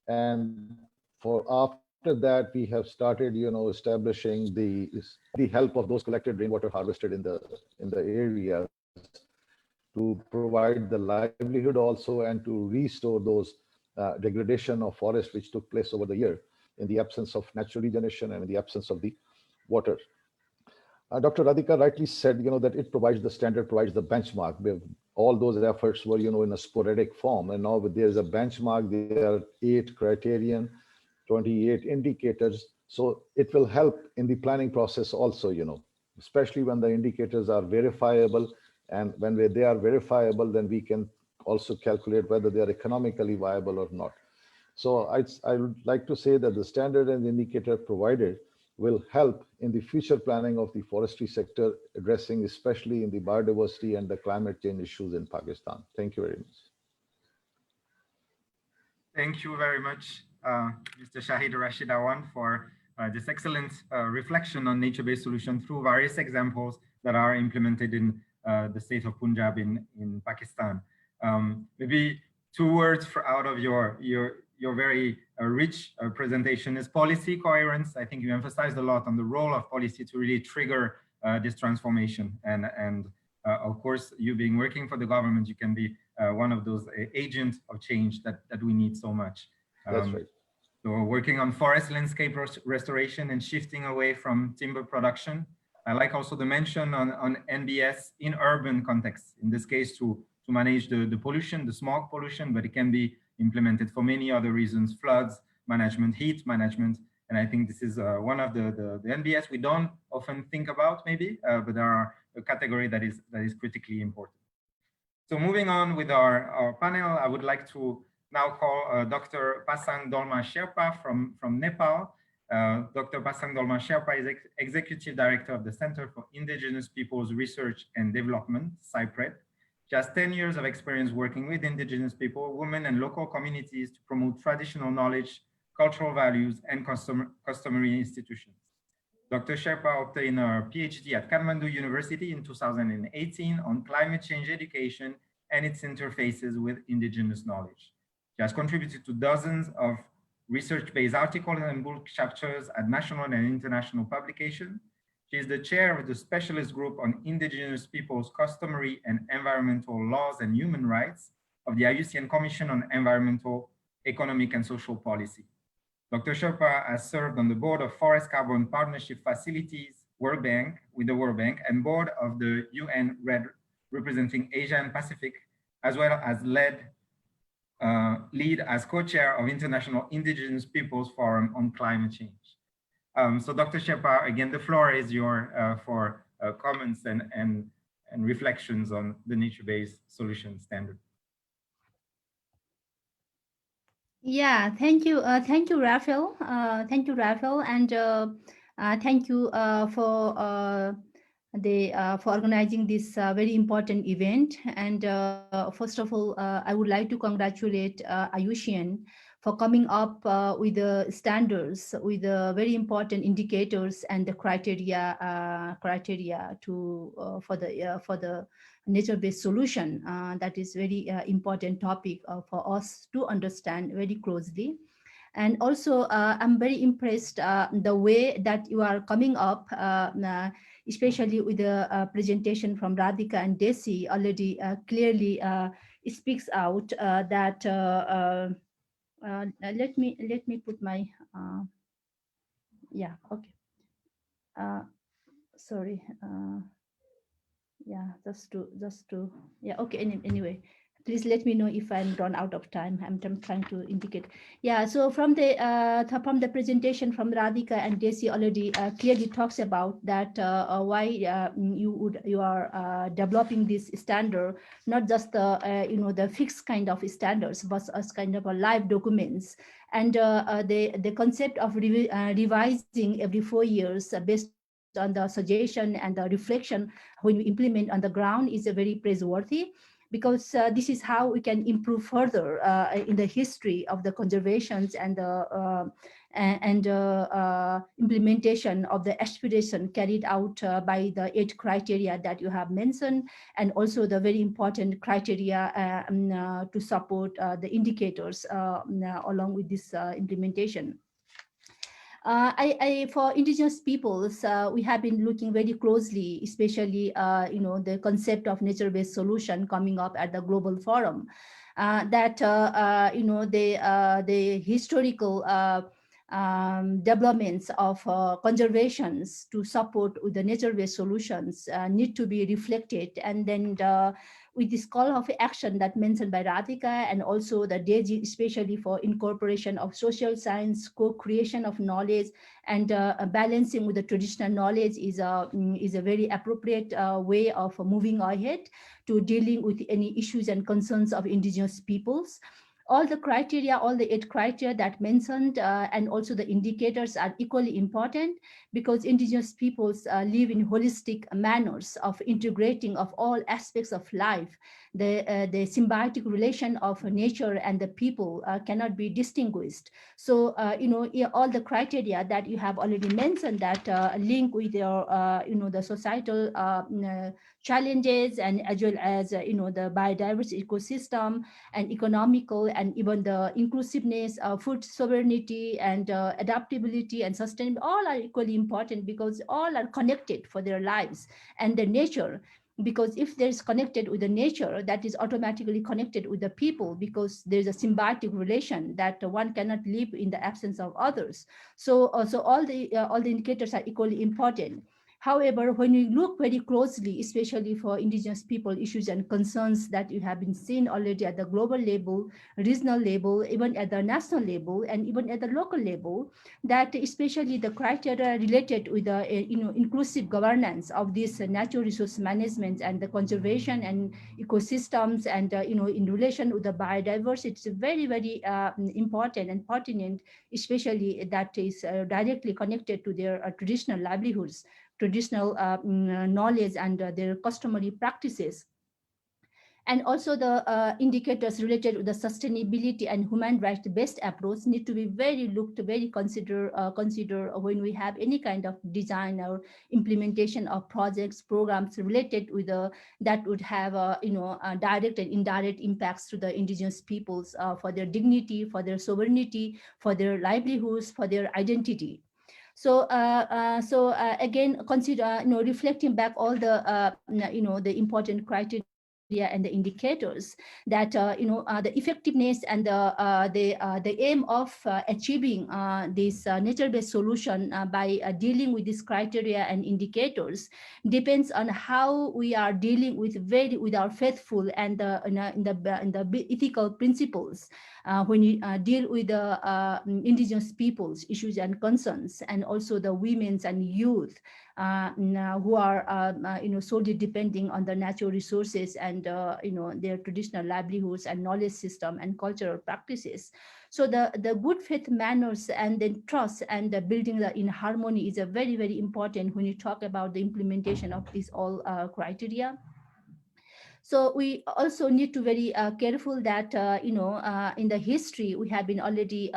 And after that, we have started, establishing the help of those collected rainwater harvested in the area to provide the livelihood also, and to restore those degradation of forest which took place over the year in the absence of natural regeneration and in the absence of the water. Dr. Radhika rightly said, that it provides the standard, provides the benchmark. All those efforts were, in a sporadic form, and now there is a benchmark. There are 8 criterion, 28 indicators. So it will help in the planning process also, especially when the indicators are verifiable. And when they are verifiable, then we can also calculate whether they are economically viable or not. So I would like to say that the standard and indicator provided will help in the future planning of the forestry sector, addressing especially in the biodiversity and the climate change issues in Pakistan. Thank you very much. Thank you very much, Mr. Shahid Rashid Awan, for this excellent reflection on nature-based solutions through various examples that are implemented in the state of Punjab in Pakistan. Maybe 2 words out of your very rich presentation is policy coherence. I think you emphasized a lot on the role of policy to really trigger this transformation. And of course, you being working for the government, you can be one of those agents of change that we need so much. That's right. So working on forest landscape restoration and shifting away from timber production. I like also the mention on NbS in urban contexts, in this case to manage the pollution, the smog pollution, but it can be implemented for many other reasons, floods management, heat management. And I think this is one of the NbS we don't often think about maybe, but there are a category that is critically important. So moving on with our panel, I would like to now call Dr. Pasang Dolma Sherpa from Nepal. Dr. Pasang Dolma Sherpa is Executive Director of the Center for Indigenous Peoples Research and Development, CIPRED. She has 10 years of experience working with indigenous people, women, and local communities to promote traditional knowledge, cultural values, and customary institutions. Dr. Sherpa obtained her PhD at Kathmandu University in 2018 on climate change education and its interfaces with indigenous knowledge. She has contributed to dozens of research-based articles and book chapters at national and international publications. She is the chair of the specialist group on indigenous peoples' customary and environmental laws and human rights of the IUCN Commission on Environmental, Economic, and Social Policy. Dr. Sherpa has served on the board of Forest Carbon Partnership Facilities, World Bank, and board of the UN RED representing Asia and Pacific, as well as lead as co-chair of International Indigenous Peoples Forum on Climate Change. So Dr. Sherpa, again, the floor is yours for comments and reflections on the nature-based solution standard. Yeah, thank you, Raphael. Thank you, Raphael, and thank you for organizing this very important event. And first of all, I would like to congratulate IUCN for coming up with the standards, with the very important indicators and the criteria for the nature-based solution. That is very important topic for us to understand very closely. And also, I'm very impressed the way that you are coming up, especially with the presentation from Radhika and Desi already clearly speaks out that. Let me put my yeah, okay. Sorry. Yeah, just to yeah, okay. Anyway, please let me know if I'm run out of time. I'm trying to indicate. Yeah, so from the presentation from Radhika and Desi already clearly talks about that why you are developing this standard, not just the fixed kind of standards, but as kind of a live documents, and the concept of revising every 4 years based on the suggestion and the reflection when you implement on the ground is a very praiseworthy, because this is how we can improve further in the history of the conservations and the implementation of the aspiration carried out by the 8 criteria that you have mentioned, and also the very important criteria to support the indicators along with this implementation. For indigenous peoples, we have been looking very closely, especially the concept of nature-based solution coming up at the global forum. The historical developments of conservations to support with the nature-based solutions need to be reflected, and then with this call of action that mentioned by Radhika, and also the DAISY, especially for incorporation of social science, co-creation of knowledge, and balancing with the traditional knowledge is a very appropriate way of moving ahead to dealing with any issues and concerns of indigenous peoples. All the criteria, all the 8 criteria that mentioned, and also the indicators are equally important, because indigenous peoples live in holistic manners of integrating of all aspects of life. The symbiotic relation of nature and the people cannot be distinguished. So, all the criteria that you have already mentioned that link with your, the societal challenges, and as well as, the biodiversity ecosystem and economical, and even the inclusiveness, food sovereignty, and adaptability and sustainability, all are equally important, because all are connected for their lives and the nature. Because if there's connected with the nature, that is automatically connected with the people, because there's a symbiotic relation that one cannot live in the absence of others. So all the indicators are equally important. However, when you look very closely, especially for indigenous people issues and concerns that you have been seen already at the global level, regional level, even at the national level, and even at the local level, that especially the criteria related with the inclusive governance of this natural resource management and the conservation and ecosystems, and in relation with the biodiversity, it's very, very important and pertinent, especially that is directly connected to their traditional livelihoods, traditional knowledge, and their customary practices. And also the indicators related to the sustainability and human rights based approach need to be very consider when we have any kind of design or implementation of projects, programs related with that would have direct and indirect impacts to the indigenous peoples for their dignity, for their sovereignty, for their livelihoods, for their identity. So, again, consider, reflecting back all the, the important criteria and the indicators that, the effectiveness and the aim of achieving this nature-based solution by dealing with these criteria and indicators depends on how we are dealing with our faithful and in the ethical principles. When you deal with the indigenous peoples issues and concerns, and also the women's and youth who are solely depending on the natural resources and their traditional livelihoods and knowledge system and cultural practices. So the good faith manners and then trust and the building in harmony is a very important when you talk about the implementation of these all criteria. So we also need to very careful that, in the history, we have been already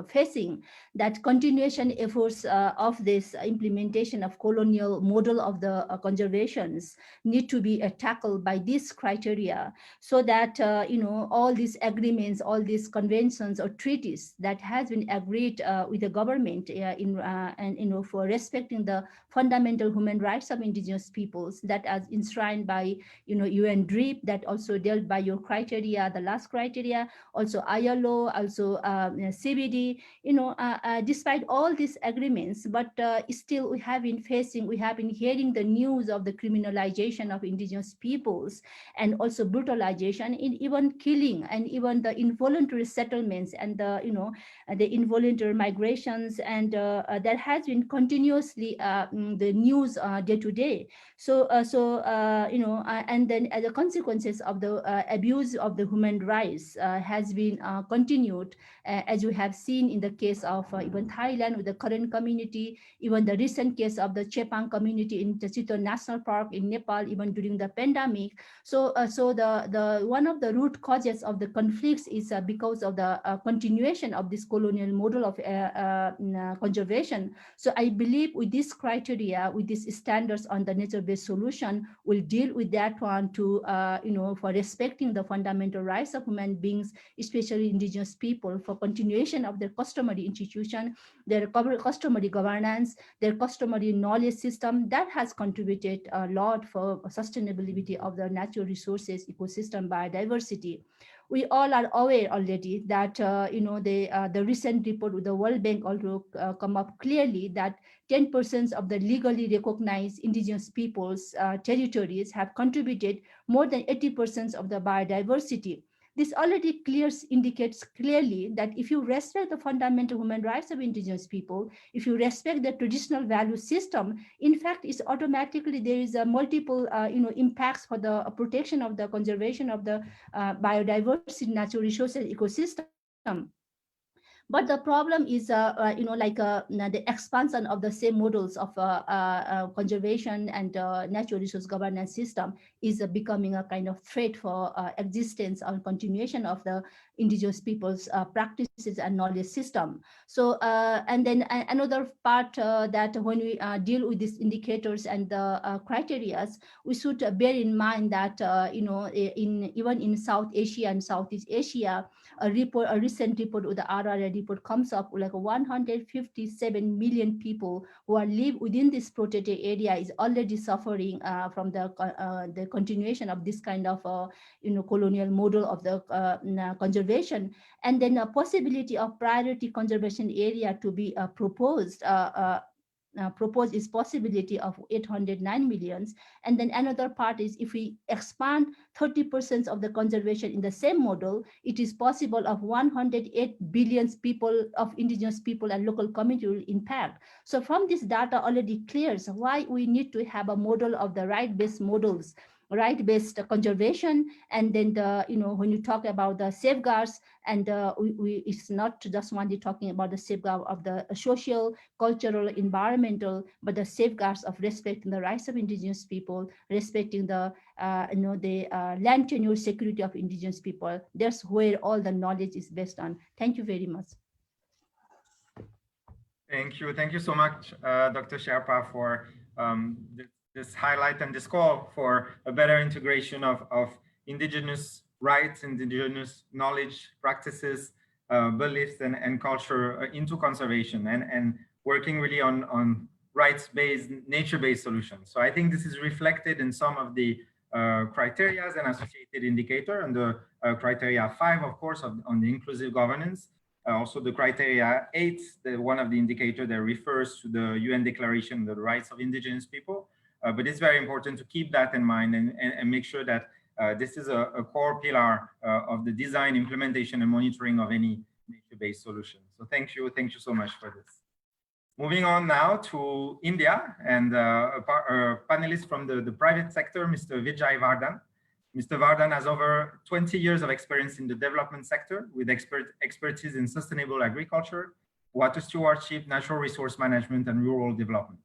facing that continuation efforts of this implementation of colonial model of the conservations need to be tackled by this criteria, so that, all these agreements, all these conventions or treaties that has been agreed with the government and, for respecting the fundamental human rights of indigenous peoples that as enshrined by, UN DRIP, that also dealt by your criteria, the last criteria, also ILO, also CBD, despite all these agreements, but still we have been hearing the news of the criminalization of indigenous peoples, and also brutalization, in even killing, and even the involuntary settlements, and the involuntary migrations, and that has been continuously the news day to day. So, and then as a consequences of the abuse of the human rights has been continued, as we have seen in the case of even Thailand with the current community, even the recent case of the Chepang community in the Chiton National Park in Nepal, even during the pandemic. So, the one of the root causes of the conflicts is because of the continuation of this colonial model of conservation. So I believe with this criteria, with these standards on the nature-based solution, will deal with that one to, for respecting the fundamental rights of human beings, especially indigenous people, for continuation of their customary institution, their customary governance, their customary knowledge system that has contributed a lot for sustainability of the natural resources, ecosystem, biodiversity. we all are aware already that the recent report with the World Bank also come up clearly that 10% of the legally recognized indigenous peoples' territories have contributed more than 80% of the biodiversity. This already indicates clearly that if you respect the fundamental human rights of indigenous people, if you respect the traditional value system, in fact, it's automatically there is a multiple impacts for the protection of the conservation of the biodiversity, natural resources, ecosystem. But the problem is, the expansion of the same models of conservation and natural resource governance system is becoming a kind of threat for existence or continuation of the indigenous people's practices and knowledge system. So, and then another part that when we deal with these indicators and the criteria, we should bear in mind that, even in South Asia and Southeast Asia, a recent report with the RRA report comes up with like 157 million people who are live within this protected area is already suffering from the continuation of this kind of colonial model of the conservation, and then a possibility of priority conservation area to be proposed is possibility of 809 millions. And then another part is if we expand 30% of the conservation in the same model, it is possible of 108 billion people of indigenous people and local community will impact. So from this data already clears why we need to have a model of the right-based models, right-based conservation, and then when you talk about the safeguards, and it's not just only talking about the safeguard of the social, cultural, environmental, but the safeguards of respecting the rights of indigenous people, respecting the land tenure security of indigenous people. That's where all the knowledge is based on. Thank you very much. Thank you so much, Dr. Sherpa, for this highlight and this call for a better integration of indigenous rights, indigenous knowledge, practices, beliefs, and culture into conservation, and working really on rights-based, nature-based solutions. So I think this is reflected in some of the criteria and associated indicator, and the criteria 5, of course, on the inclusive governance. Also the criteria 8, one of the indicator that refers to the UN Declaration on the Rights of Indigenous People. But it's very important to keep that in mind and make sure that this is a core pillar of the design, implementation, and monitoring of any nature-based solution. So thank you so much for this. Moving on now to India, and a panelist from the private sector, Mr. Vijay Vardhan. Mr. Vardhan has over 20 years of experience in the development sector with expertise in sustainable agriculture, water stewardship, natural resource management, and rural development.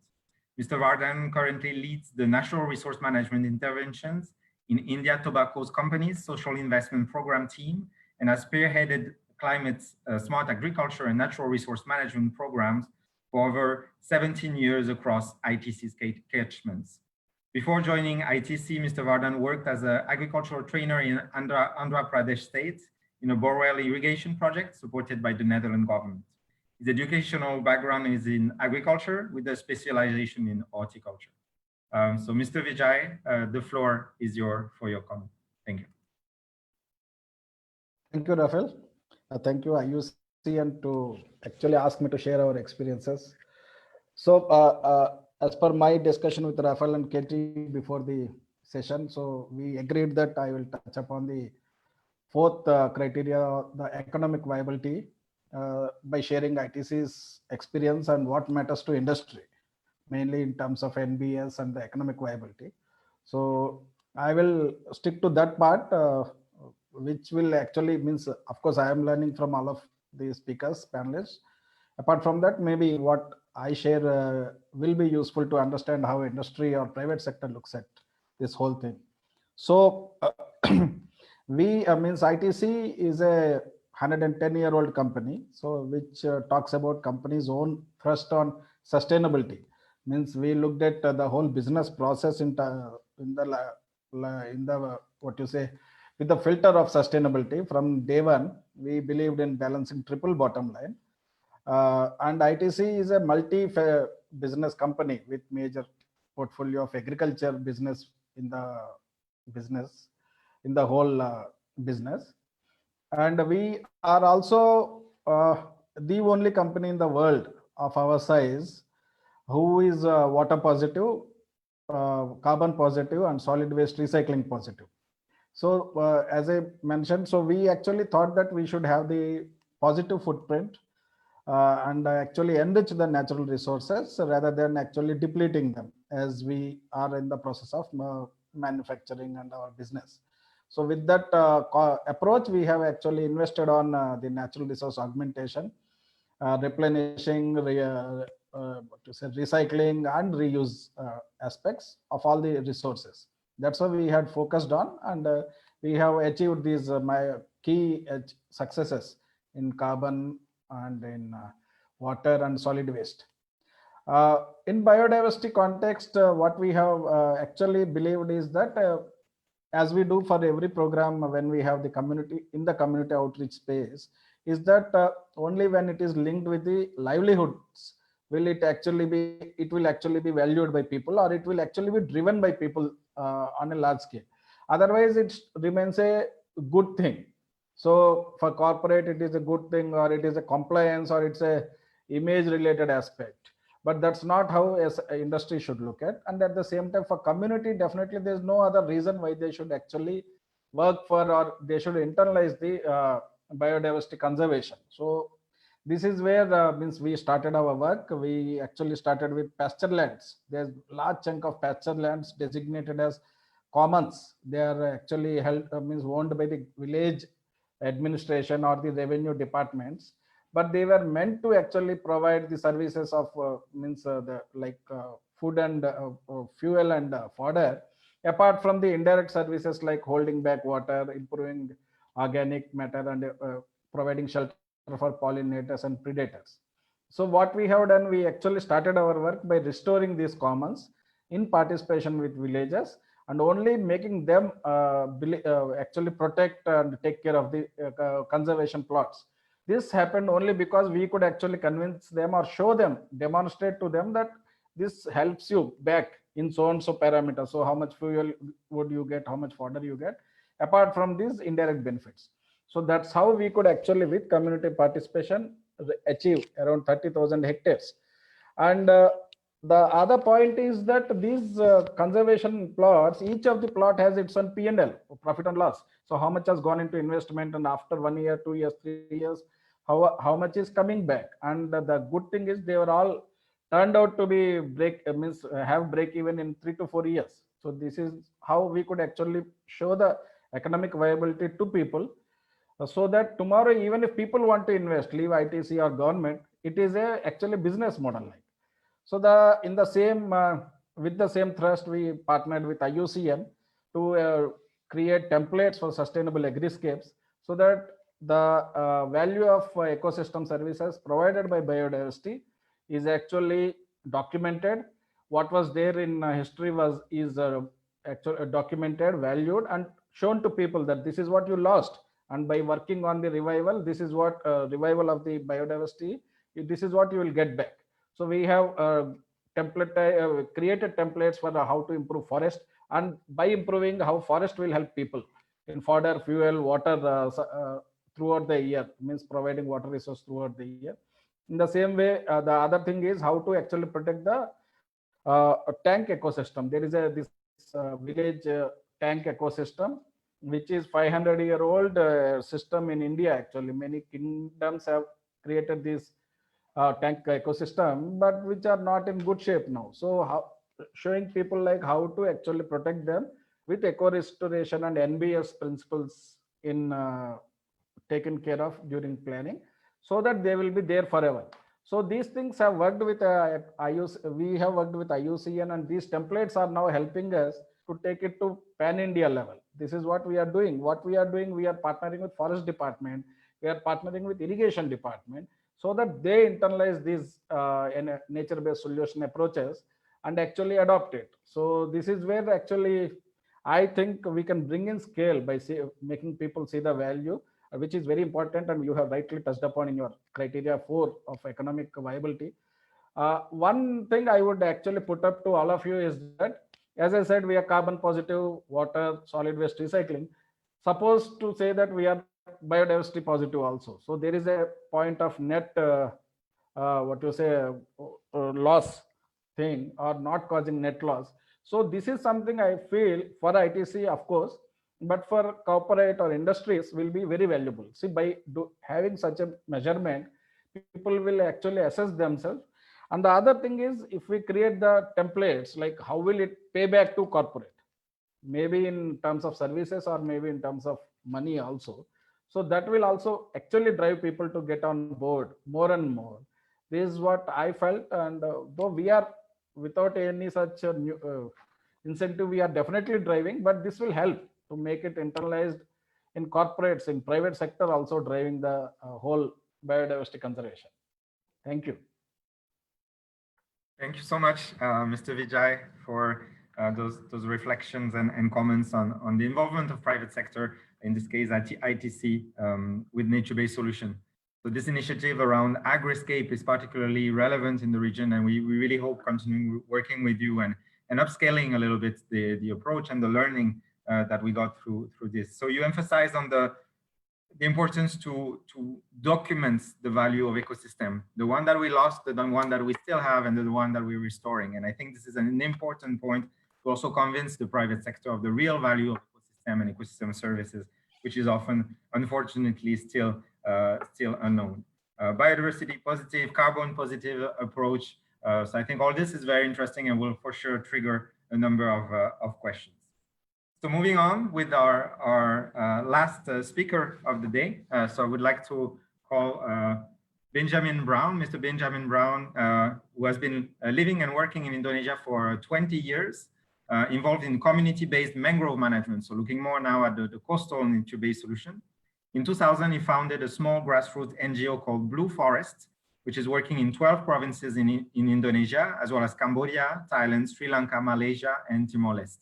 Mr. Vardhan currently leads the natural resource management interventions in India Tobacco's company's social investment program team, and has spearheaded climate smart agriculture and natural resource management programs for over 17 years across ITC's catchments. Before joining ITC, Mr. Vardhan worked as an agricultural trainer in Andhra Pradesh state in a borewell irrigation project supported by the Netherlands government. His educational background is in agriculture with a specialization in horticulture. So Mr. Vijay, the floor is for your comment. Thank you. Thank you, Rafael. Thank you, IUCN, to actually ask me to share our experiences. So as per my discussion with Rafael and Katie before the session, so we agreed that I will touch upon the 4th criteria, the economic viability, by sharing ITC's experience and what matters to industry, mainly in terms of NbS and the economic viability. So I will stick to that part, which will actually means, of course, I am learning from all of the speakers, panelists. Apart from that, maybe what I share will be useful to understand how industry or private sector looks at this whole thing. So means ITC is a 110-year-old company, so which talks about company's own thrust on sustainability. Means we looked at the whole business process in the what you say, with the filter of sustainability. From day one, we believed in balancing triple bottom line. And ITC is a multi-business company with major portfolio of agriculture business in the whole business. And we are also the only company in the world of our size who is water positive, carbon positive, and solid waste recycling positive. So as I mentioned, so we actually thought that we should have the positive footprint and actually enrich the natural resources rather than actually depleting them as we are in the process of manufacturing and our business. So with that approach, we have actually invested on the natural resource augmentation, replenishing, recycling and reuse aspects of all the resources. That's what we had focused on, and we have achieved these my key successes in carbon and in water and solid waste. In biodiversity context, what we have actually believed is that as we do for every program when we have the community in the community outreach space, is that only when it is linked with the livelihoods will it will actually be valued by people, or it will actually be driven by people on a large scale. Otherwise it remains a good thing. So for corporate it is a good thing, or it is a compliance, or it's a image related aspect, but that's not how as industry should look at. And at the same time, for community, definitely there's no other reason why they should actually work for, or they should internalize the biodiversity conservation. So this is where means we started our work. We actually started with pasture lands. There's large chunk of pasture lands designated as commons. They are actually held means owned by the village administration or the revenue departments, but they were meant to actually provide the services of food and fuel and fodder, apart from the indirect services like holding back water, improving organic matter, and providing shelter for pollinators and predators. So what we have done, we actually started our work by restoring these commons in participation with villagers, and only making them actually protect and take care of the conservation plots. This happened only because we could actually convince them or show them, demonstrate to them that this helps you back in so and so parameters. So how much fuel would you get, how much fodder you get, apart from these indirect benefits. So that's how we could actually, with community participation, achieve around 30,000 hectares. And the other point is that these conservation plots, each of the plot has its own P&L, profit and loss. So how much has gone into investment, and after 1 year, 2 years, 3 years, how much is coming back. And the good thing is they were all turned out to be have break even in 3 to 4 years. So this is how we could actually show the economic viability to people, so that tomorrow, even if people want to invest, leave ITC or government, it is a actually business model like. So in the same with the same thrust, we partnered with IUCN to create templates for sustainable agriscapes, so that the value of ecosystem services provided by biodiversity is actually documented. What was there in history is actually documented, valued, and shown to people that this is what you lost. And by working on the revival, this is what revival of the biodiversity, this is what you will get back. So we have created templates for how to improve forest, and by improving how forest will help people in fodder, fuel, water throughout the year, means providing water resource throughout the year. In the same way, the other thing is how to actually protect the tank ecosystem. There is this village tank ecosystem, which is 500-year-old system in India. Actually, many kingdoms have created this tank ecosystem, but which are not in good shape now. So showing people like how to actually protect them with eco restoration and NbS principles in taken care of during planning, so that they will be there forever. So these things have worked with we have worked with IUCN, and these templates are now helping us to take it to pan-India level. This is what we are doing. We are partnering with forest department, we are partnering with irrigation department, so that they internalize these nature-based solution approaches and actually adopt it. So this is where actually I think we can bring in scale by making people see the value, which is very important, and you have rightly touched upon in your criteria 4 of economic viability. One thing I would actually put up to all of you is that, as I said, we are carbon positive, water, solid waste recycling. Suppose to say that we are biodiversity positive also. So there is a point of net, loss thing, or not causing net loss. So this is something I feel for ITC, of course, but for corporate or industries will be very valuable. See, by having such a measurement, people will actually assess themselves. And the other thing is, if we create the templates, like how will it pay back to corporate? Maybe in terms of services, or maybe in terms of money also. So that will also actually drive people to get on board more and more. This is what I felt. And though we are without any such incentive, we are definitely driving, but this will help to make it internalized in corporates, in private sector, also driving the whole biodiversity conservation. Thank you. Thank you so much, Mr. Vijay, for those reflections and comments on the involvement of private sector, in this case ITC, with nature-based solution. So this initiative around agriscape is particularly relevant in the region, and we really hope continuing working with you and upscaling a little bit the approach and the learning that we got through this. So you emphasize on the importance to document the value of ecosystem, the one that we lost, the one that we still have, and the one that we're restoring. And I think this is an important point to also convince the private sector of the real value of ecosystem and ecosystem services, which is often, unfortunately, still unknown. Biodiversity positive, carbon positive approach. So I think all this is very interesting and will for sure trigger a number of questions. So moving on with our last speaker of the day. So I would like to call Benjamin Brown, Mr. Benjamin Brown, who has been living and working in Indonesia for 20 years, involved in community-based mangrove management. So looking more now at the coastal nature-based solution. In 2000, he founded a small grassroots NGO called Blue Forest, which is working in 12 provinces in Indonesia, as well as Cambodia, Thailand, Sri Lanka, Malaysia, and Timor-Leste.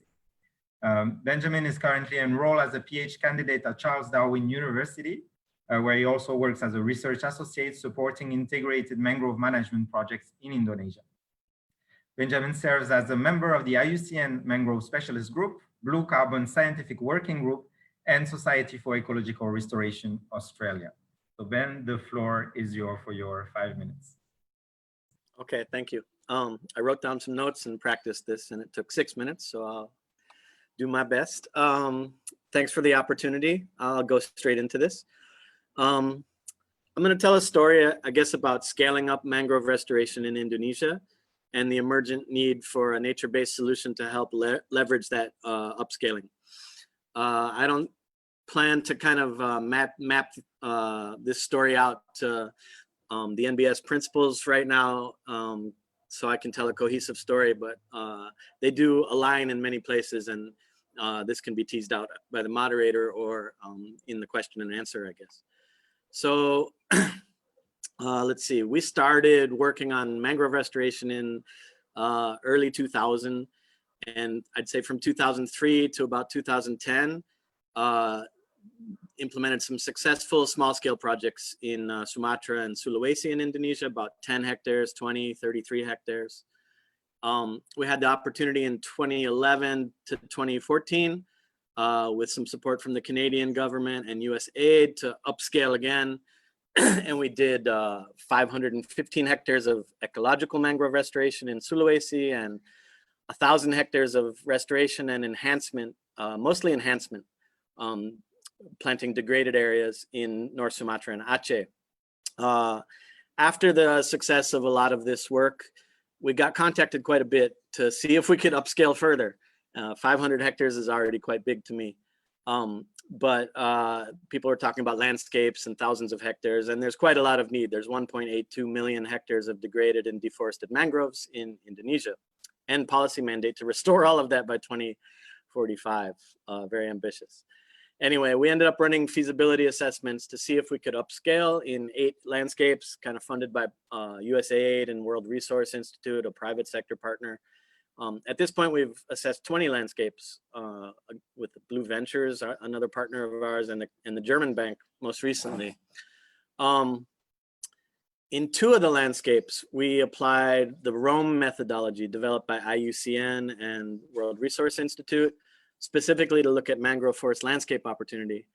Benjamin is currently enrolled as a PhD candidate at Charles Darwin University, where he also works as a research associate supporting integrated mangrove management projects in Indonesia. Benjamin serves as a member of the IUCN Mangrove Specialist Group, Blue Carbon Scientific Working Group, and Society for Ecological Restoration Australia. So Ben, the floor is yours for your 5 minutes. Okay, thank you. I wrote down some notes and practiced this, and it took 6 minutes, so I'll do my best. Thanks for the opportunity. I'll go straight into this. I'm going to tell a story, I guess, about scaling up mangrove restoration in Indonesia and the emergent need for a nature-based solution to help leverage that upscaling. I don't plan to kind of map this story out to the NbS principles right now, so I can tell a cohesive story, but they do align in many places, and this can be teased out by the moderator or in the question and answer, I guess. So let's see, we started working on mangrove restoration in early 2000, and I'd say from 2003 to about 2010, implemented some successful small-scale projects in Sumatra and Sulawesi in Indonesia, about 10 hectares, 20, 33 hectares. We had the opportunity in 2011 to 2014 with some support from the Canadian government and US aid to upscale again. And we did 515 hectares of ecological mangrove restoration in Sulawesi and 1,000 hectares of restoration and enhancement, mostly enhancement, planting degraded areas in North Sumatra and Aceh. After the success of a lot of this work, we got contacted quite a bit to see if we could upscale further. 500 hectares is already quite big to me. But people are talking about landscapes and thousands of hectares, and there's quite a lot of need. There's 1.82 million hectares of degraded and deforested mangroves in Indonesia, and policy mandate to restore all of that by 2045, very ambitious. Anyway, we ended up running feasibility assessments to see if we could upscale in 8 landscapes, kind of funded by USAID and World Resource Institute, a private sector partner. At this point, we've assessed 20 landscapes with the Blue Ventures, another partner of ours, and the German bank most recently. In 2 of the landscapes, we applied the Rome methodology developed by IUCN and World Resource Institute, specifically to look at mangrove forest landscape opportunity.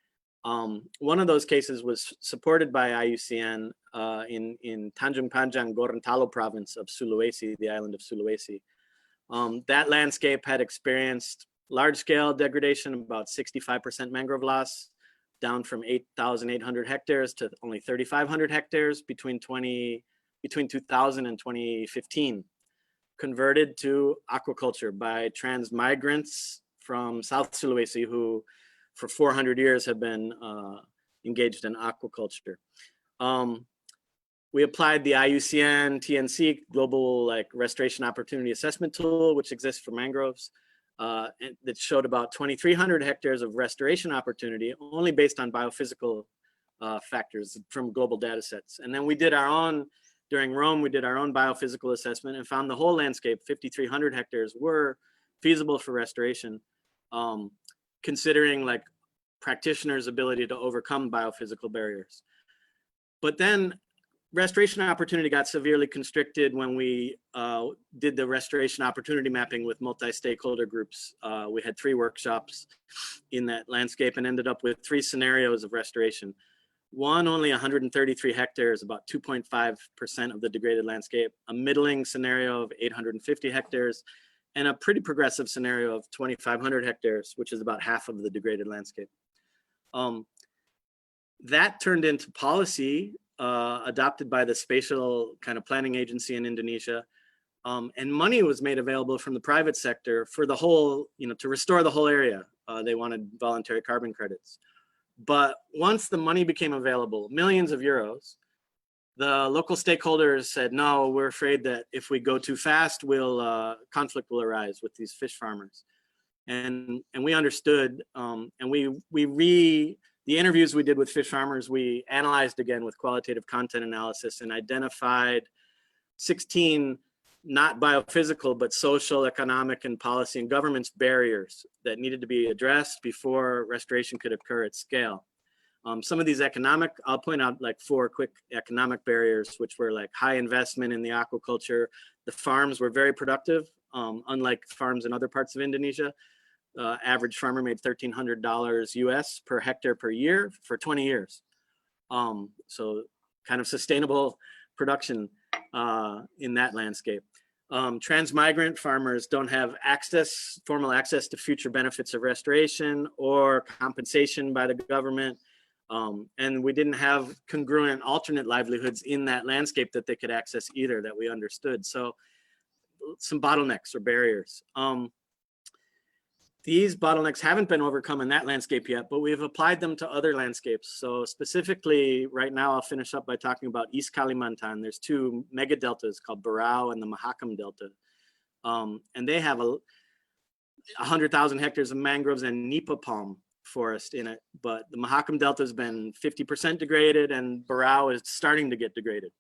One of those cases was supported by IUCN in Tanjung Panjang, Gorontalo province of Sulawesi, the island of Sulawesi. That landscape had experienced large-scale degradation, about 65% mangrove loss, down from 8,800 hectares to only 3,500 hectares between 2000 and 2015, converted to aquaculture by transmigrants from South Sulawesi who for 400 years have been engaged in aquaculture. We applied the IUCN TNC Global Restoration Opportunity Assessment Tool, which exists for mangroves, and that showed about 2,300 hectares of restoration opportunity, only based on biophysical factors from global data sets. And then we did our own, during Rome, we did our own biophysical assessment and found the whole landscape, 5,300 hectares, were feasible for restoration, considering practitioners' ability to overcome biophysical barriers. But then restoration opportunity got severely constricted when we did the restoration opportunity mapping with multi-stakeholder groups. We had 3 workshops in that landscape and ended up with 3 scenarios of restoration. One, only 133 hectares, about 2.5% of the degraded landscape, a middling scenario of 850 hectares, and a pretty progressive scenario of 2,500 hectares, which is about half of the degraded landscape. That turned into policy adopted by the spatial kind of planning agency in Indonesia. And money was made available from the private sector for the whole, to restore the whole area. They wanted voluntary carbon credits. But once the money became available, millions of euros, the local stakeholders said, no, we're afraid that if we go too fast, conflict will arise with these fish farmers. And we understood, and the interviews we did with fish farmers, we analyzed again with qualitative content analysis and identified 16 not biophysical, but social, economic, and policy and governance barriers that needed to be addressed before restoration could occur at scale. Some of these economic, I'll point out 4 quick economic barriers, which were high investment in the aquaculture. The farms were very productive, unlike farms in other parts of Indonesia. Average farmer made $1,300 US per hectare per year for 20 years. So kind of sustainable production in that landscape. Transmigrant farmers don't have formal access to future benefits of restoration or compensation by the government. And we didn't have congruent alternate livelihoods in that landscape that they could access either, that we understood. So some bottlenecks or barriers. These bottlenecks haven't been overcome in that landscape yet, but we've applied them to other landscapes. So specifically, right now, I'll finish up by talking about East Kalimantan. There's 2 mega deltas called Berau and the Mahakam Delta. And they have 100,000 hectares of mangroves and nipa palm forest in it. But the Mahakam Delta has been 50% degraded and Berau is starting to get degraded.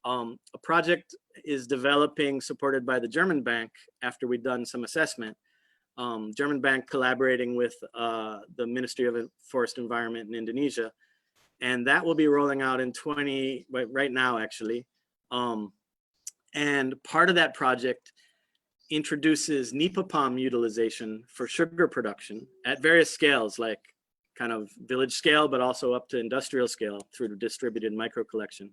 A project is developing, supported by the German bank after we've done some assessment. German bank collaborating with the Ministry of Forest Environment in Indonesia. And that will be rolling out in right now actually. And part of that project introduces nipa palm utilization for sugar production at various scales, like kind of village scale, but also up to industrial scale through distributed micro collection.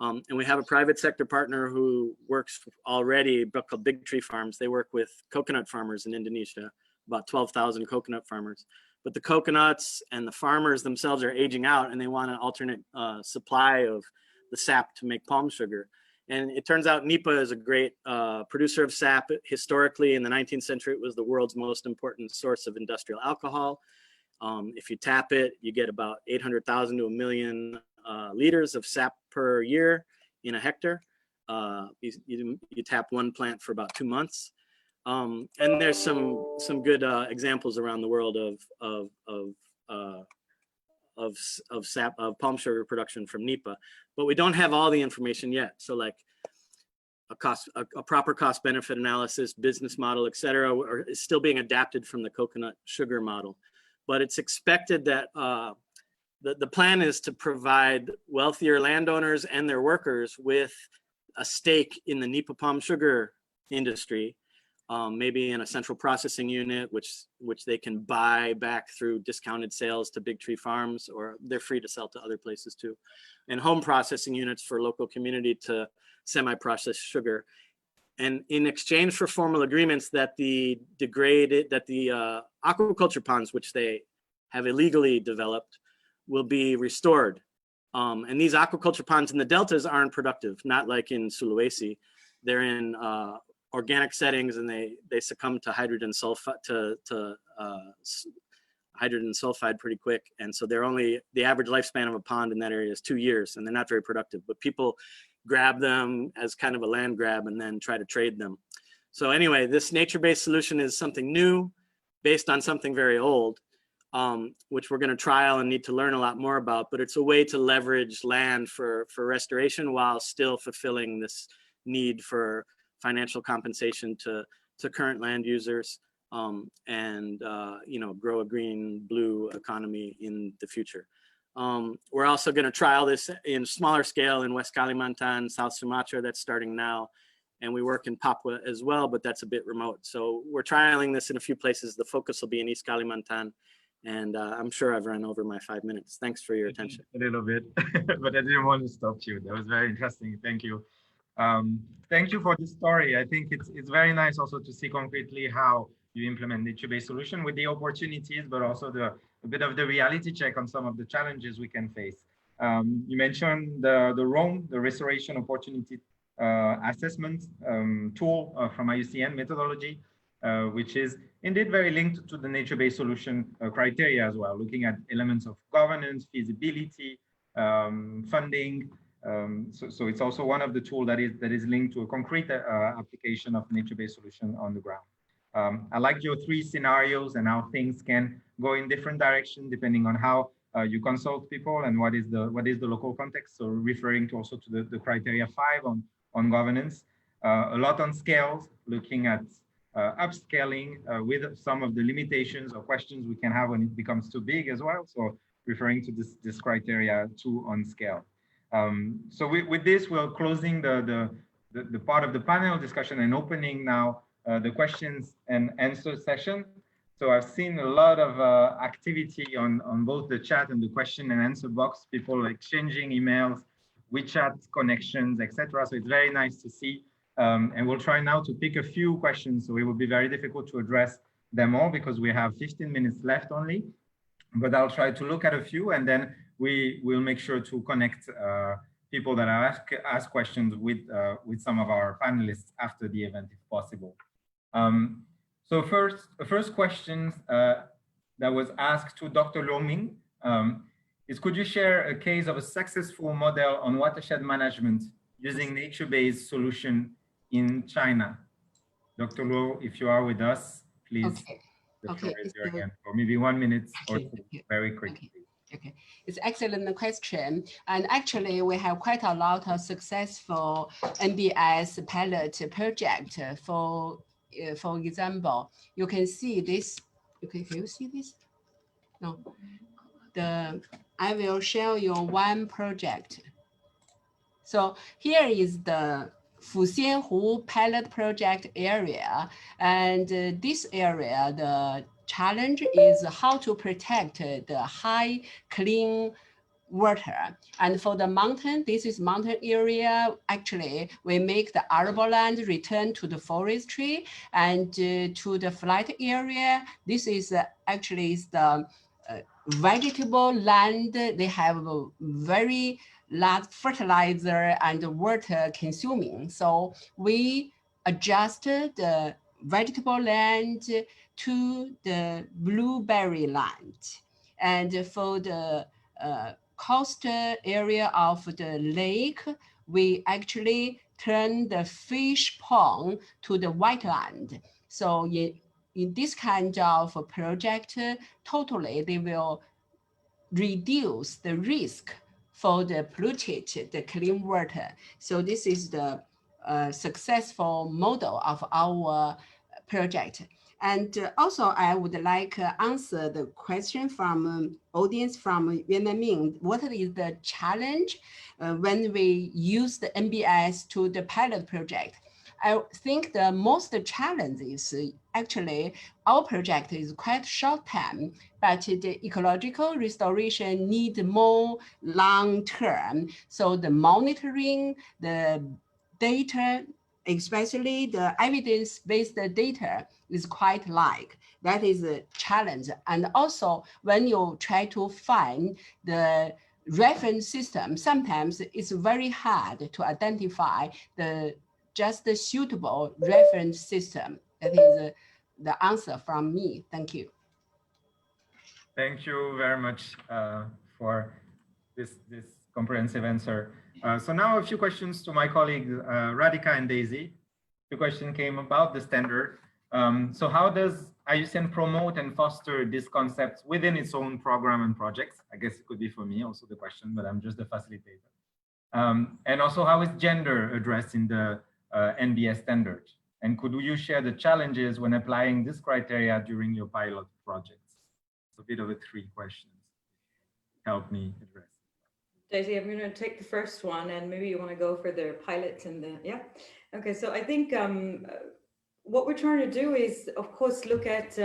And we have a private sector partner who works already, called Big Tree Farms. They work with coconut farmers in Indonesia, about 12,000 coconut farmers. But the coconuts and the farmers themselves are aging out and they want an alternate supply of the sap to make palm sugar. And it turns out nipa is a great producer of sap. Historically, in the 19th century, it was the world's most important source of industrial alcohol. If you tap it, you get about 800,000 to 1 million liters of sap per year in a hectare. You tap one plant for about 2 months. And there's some good examples around the world of sap, of palm sugar production from nipa, but we don't have all the information yet. So like a proper cost benefit analysis, business model, et cetera, is still being adapted from the coconut sugar model. But it's expected that the plan is to provide wealthier landowners and their workers with a stake in the nipa palm sugar industry maybe in a central processing unit, which they can buy back through discounted sales to Big Tree Farms, or they're free to sell to other places too. And home processing units for local community to semi-processed sugar. And in exchange for formal agreements that the aquaculture ponds, which they have illegally developed, will be restored. And these aquaculture ponds in the deltas aren't productive, not like in Sulawesi. They're in organic settings, and they succumb to hydrogen sulfide hydrogen sulfide pretty quick. And so the average lifespan of a pond in that area is 2 years, and they're not very productive, but people grab them as kind of a land grab and then try to trade them. So anyway, this nature-based solution is something new based on something very old, which we're going to trial and need to learn a lot more about, but it's a way to leverage land for restoration while still fulfilling this need for financial compensation to current land users, and grow a green blue economy in the future. We're also going to trial this in smaller scale in West Kalimantan, South Sumatra. That's starting now, and we work in Papua as well, but that's a bit remote. So we're trialing this in a few places. The focus will be in East Kalimantan, and I'm sure I've run over my 5 minutes. Thanks for your attention. A little bit, but I didn't want to stop you. That was very interesting. Thank you. Thank you for this story. I think it's very nice also to see concretely how you implement nature-based solution with the opportunities, but also a bit of the reality check on some of the challenges we can face. You mentioned the restoration opportunity assessment tool from IUCN methodology, which is indeed very linked to the nature-based solution criteria as well, looking at elements of governance, feasibility, funding. So it's also one of the tools that is linked to a concrete application of nature-based solution on the ground. I like your 3 scenarios and how things can go in different directions depending on how you consult people and what is the local context. So referring to also to the criteria 5 on governance, a lot on scales, looking at upscaling with some of the limitations or questions we can have when it becomes too big as well. So referring to this criteria 2 on scale. So with this, we're closing the part of the panel discussion and opening now the questions and answer session. So I've seen a lot of activity on both the chat and the question and answer box, people exchanging emails, WeChat connections, etc. So it's very nice to see. And we'll try now to pick a few questions. So it will be very difficult to address them all because we have 15 minutes left only. But I'll try to look at a few, and then we will make sure to connect people that ask questions with some of our panelists after the event, if possible. So first question that was asked to Dr. Luo Ming is, could you share a case of a successful model on watershed management using nature-based solution in China? Dr. Luo, if you are with us, please. Okay. The floor is yours again for maybe 1 minute or two, very quickly. Okay, it's excellent question. And actually, we have quite a lot of successful NbS pilot project. For example, you can see this. Okay, can you see this? No. I will show you one project. So here is the Fuxianhu pilot project area, and this area, the challenge is how to protect the high clean water. And for the mountain, this is mountain area. Actually, we make the arable land return to the forestry, and to the flat area, this is actually the vegetable land. They have a very large fertilizer and water consuming. So we adjusted the vegetable land to the blueberry land. And for the coast area of the lake, we actually turn the fish pond to the wetland. So in this kind of project, totally they will reduce the risk for the polluted, the clean water. So this is the successful model of our project. And also I would like to answer the question from audience from Vietnamese. What is the challenge when we use the NbS to the pilot project? I think the most challenge is actually our project is quite short term, but the ecological restoration need more long term. So the monitoring, the data, especially the evidence-based data is quite like. That is a challenge. And also when you try to find the reference system, sometimes it's very hard to identify just the suitable reference system. That is the answer from me. Thank you. Thank you very much for this comprehensive answer. So now a few questions to my colleagues, Radhika and Daisy. The question came about the standard. So how does IUCN promote and foster these concepts within its own program and projects? I guess it could be for me also the question, but I'm just the facilitator. And also, how is gender addressed in the NbS standard? And could you share the challenges when applying this criteria during your pilot projects? It's a bit of a 3 questions. Help me address. Daisy, I'm going to take the first one, and maybe you want to go for the pilots and the, yeah. Okay, so I think what we're trying to do is, of course, look at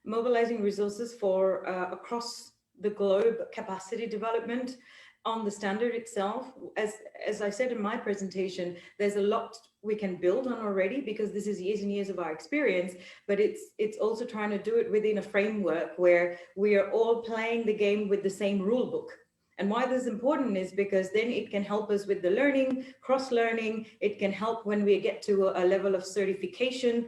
mobilizing resources for across the globe capacity development on the standard itself. As I said in my presentation, there's a lot we can build on already because this is years and years of our experience, but it's also trying to do it within a framework where we are all playing the game with the same rule book. And why this is important is because then it can help us with the learning, cross-learning. It can help when we get to a level of certification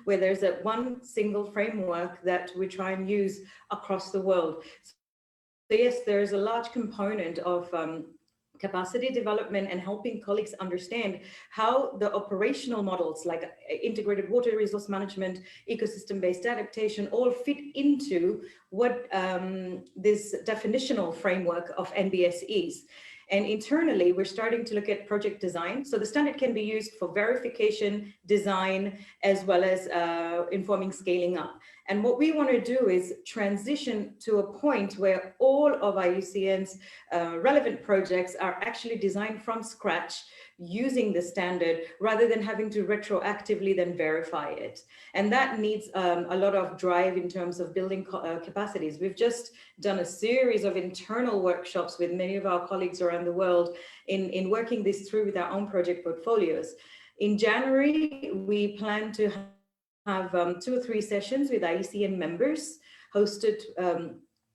where there's a one single framework that we try and use across the world. So yes, there's a large component of capacity development and helping colleagues understand how the operational models like integrated water resource management, ecosystem-based adaptation all fit into what this definitional framework of NbS is. And internally, we're starting to look at project design. So the standard can be used for verification, design, as well as informing scaling up. And what we want to do is transition to a point where all of IUCN's relevant projects are actually designed from scratch using the standard rather than having to retroactively then verify it. And that needs a lot of drive in terms of building capacities. We've just done a series of internal workshops with many of our colleagues around the world in working this through with our own project portfolios. In January, we plan to have 2 or 3 sessions with IUCN members hosted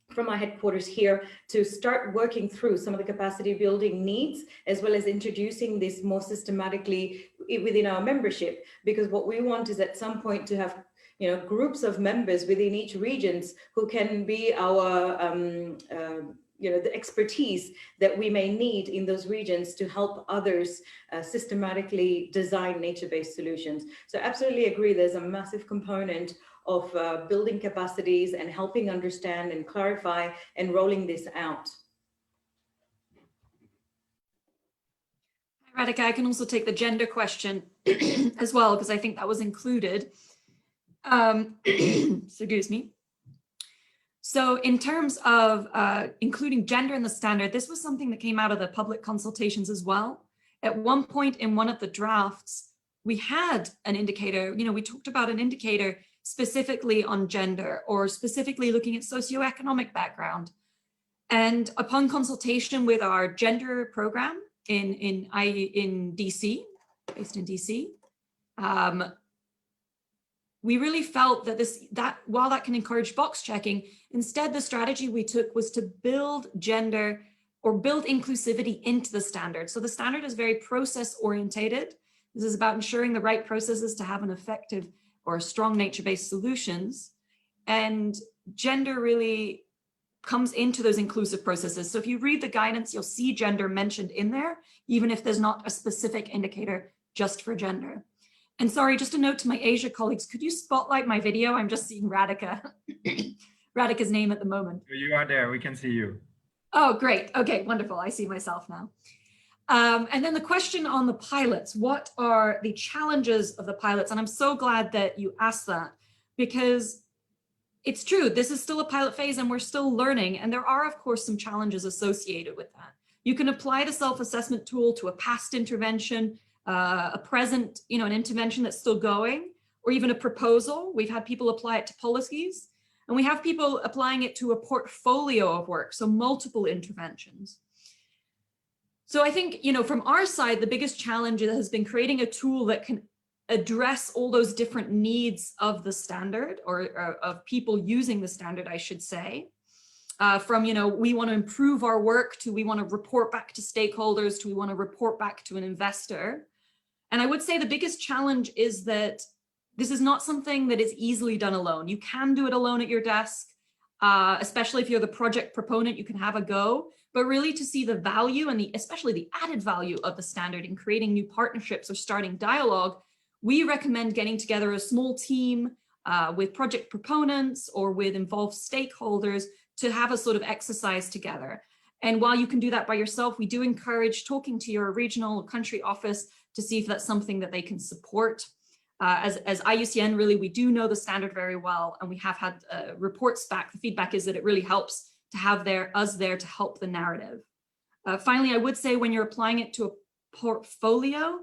from our headquarters here to start working through some of the capacity building needs, as well as introducing this more systematically within our membership. Because what we want is at some point to have groups of members within each regions who can be our the expertise that we may need in those regions to help others systematically design nature-based solutions. So absolutely agree, there's a massive component of building capacities and helping understand and clarify and rolling this out. Hi, Radhika, I can also take the gender question as well, because I think that was included. Excuse me. So in terms of including gender in the standard, this was something that came out of the public consultations as well. At one point in one of the drafts, we had an indicator, we talked about an indicator specifically on gender or specifically looking at socioeconomic background. And upon consultation with our gender program in DC, based in DC, we really felt that while that can encourage box checking, instead the strategy we took was to build gender or build inclusivity into the standard. So the standard is very process orientated. This is about ensuring the right processes to have an effective or strong nature-based solutions. And gender really comes into those inclusive processes. So if you read the guidance, you'll see gender mentioned in there, even if there's not a specific indicator just for gender. And sorry, just a note to my Asia colleagues, could you spotlight my video? I'm just seeing Radhika, Radhika's name at the moment. You are there, we can see you. Oh, great. Okay, wonderful. I see myself now. And then the question on the pilots, what are the challenges of the pilots? And I'm so glad that you asked that, because it's true, this is still a pilot phase and we're still learning. And there are, of course, some challenges associated with that. You can apply the self-assessment tool to a past intervention, a present, an intervention that's still going, or even a proposal. We've had people apply it to policies, and we have people applying it to a portfolio of work, so multiple interventions. So I think, from our side, the biggest challenge has been creating a tool that can address all those different needs of the standard, or of people using the standard, I should say. From, we want to improve our work, to we want to report back to stakeholders, to we want to report back to an investor. And I would say the biggest challenge is that this is not something that is easily done alone. You can do it alone at your desk, especially if you're the project proponent, you can have a go. But really, to see the value and especially the added value of the standard in creating new partnerships or starting dialogue, we recommend getting together a small team with project proponents or with involved stakeholders to have a sort of exercise together. And while you can do that by yourself, we do encourage talking to your regional or country office to see if that's something that they can support. As IUCN, really, we do know the standard very well, and we have had reports back. The feedback is that it really helps to have us there to help the narrative. Finally, I would say when you're applying it to a portfolio,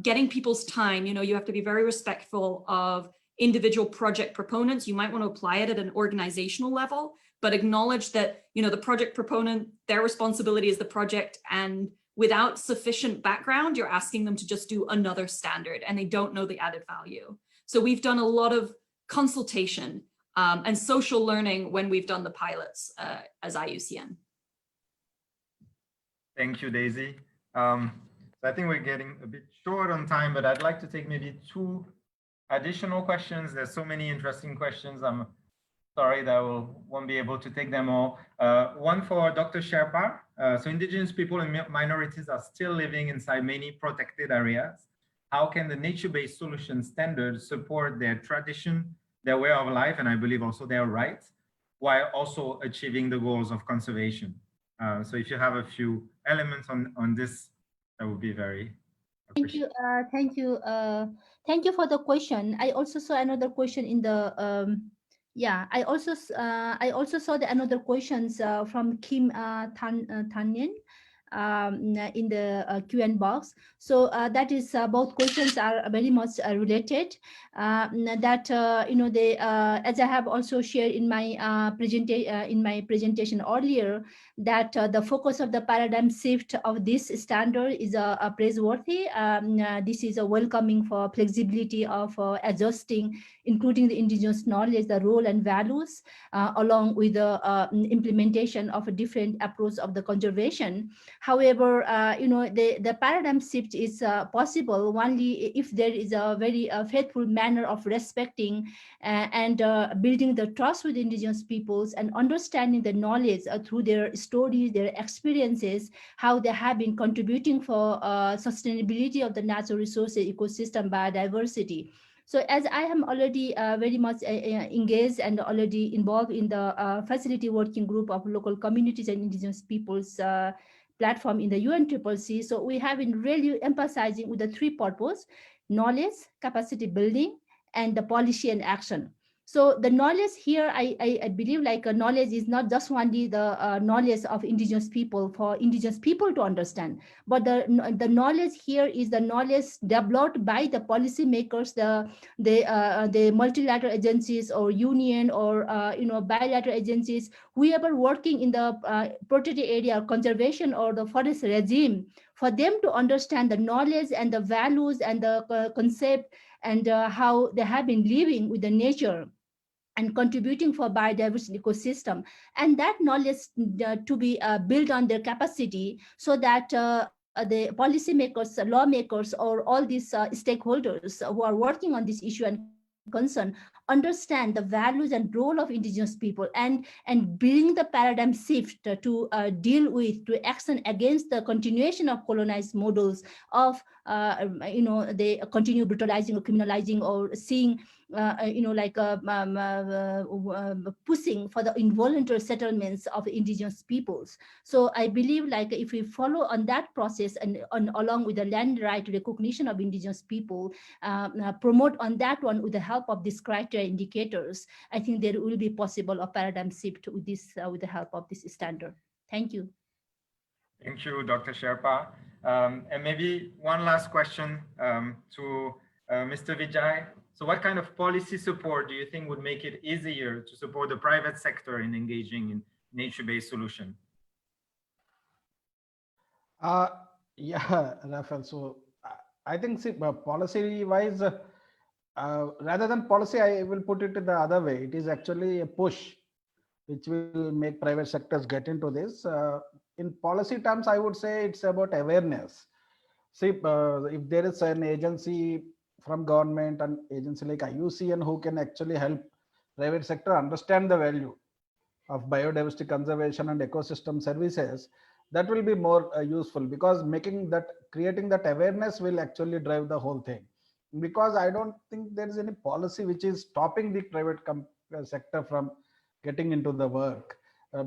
getting people's time, you have to be very respectful of individual project proponents. You might want to apply it at an organizational level, but acknowledge that, the project proponent, their responsibility is the project, and without sufficient background, you're asking them to just do another standard and they don't know the added value. So we've done a lot of consultation and social learning when we've done the pilots as IUCN. Thank you, Daisy. So I think we're getting a bit short on time, but I'd like to take maybe 2 additional questions. There's so many interesting questions. I'm sorry that I won't be able to take them all. One for Dr. Sherpa. So indigenous people and minorities are still living inside many protected areas. How can the nature-based solution standards support their tradition, their way of life, and I believe also their rights, while also achieving the goals of conservation? So if you have a few elements on this, that would be very appreciated. Thank you. Thank you for the question. I also saw another question in the I also saw another questions from Kim Tanyan in the Q&A box. So that is both questions are very much related. As I have also shared in my presentation earlier, that the focus of the paradigm shift of this standard is praiseworthy. This is a welcoming for flexibility of adjusting, including the indigenous knowledge, the role and values, along with the implementation of a different approach of the conservation. However, the paradigm shift is possible only if there is a very faithful manner of respecting and building the trust with indigenous peoples and understanding the knowledge through their stories, their experiences, how they have been contributing for sustainability of the natural resources, ecosystem, biodiversity. So as I am already very much engaged and already involved in the facility working group of local communities and indigenous peoples platform in the UNCCC, so we have been really emphasizing with the 3 purposes: knowledge, capacity building, and the policy and action. So the knowledge here, I believe like knowledge is not just only the knowledge of indigenous people for indigenous people to understand, but the knowledge here is the knowledge developed by the policymakers, the multilateral agencies or union or bilateral agencies, whoever working in the protected area conservation or the forest regime, for them to understand the knowledge and the values and the concept and how they have been living with the nature and contributing for biodiversity ecosystem, and that knowledge to be built on their capacity, so that the policymakers, lawmakers, or all these stakeholders who are working on this issue and concern understand the values and role of indigenous people and bring the paradigm shift to deal with, to action against the continuation of colonized models of they continue brutalizing or criminalizing or seeing pushing for the involuntary settlements of indigenous peoples. So I believe like if we follow on that process and along with the land right recognition of indigenous people, promote on that one with the help of these criteria indicators, I think there will be possible a paradigm shift with this with the help of this standard. Thank you. Thank you, Dr. Sherpa. And maybe one last question to Mr. Vijay. So what kind of policy support do you think would make it easier to support the private sector in engaging in nature-based solution? Yeah, Rafael. So I think policy-wise, rather than policy, I will put it the other way. It is actually a push which will make private sectors get into this. In policy terms, I would say it's about awareness. See, if there is an agency from government and agency like IUCN who can actually help private sector understand the value of biodiversity conservation and ecosystem services, that will be more useful, because creating that awareness will actually drive the whole thing. Because I don't think there is any policy which is stopping the private sector from getting into the work,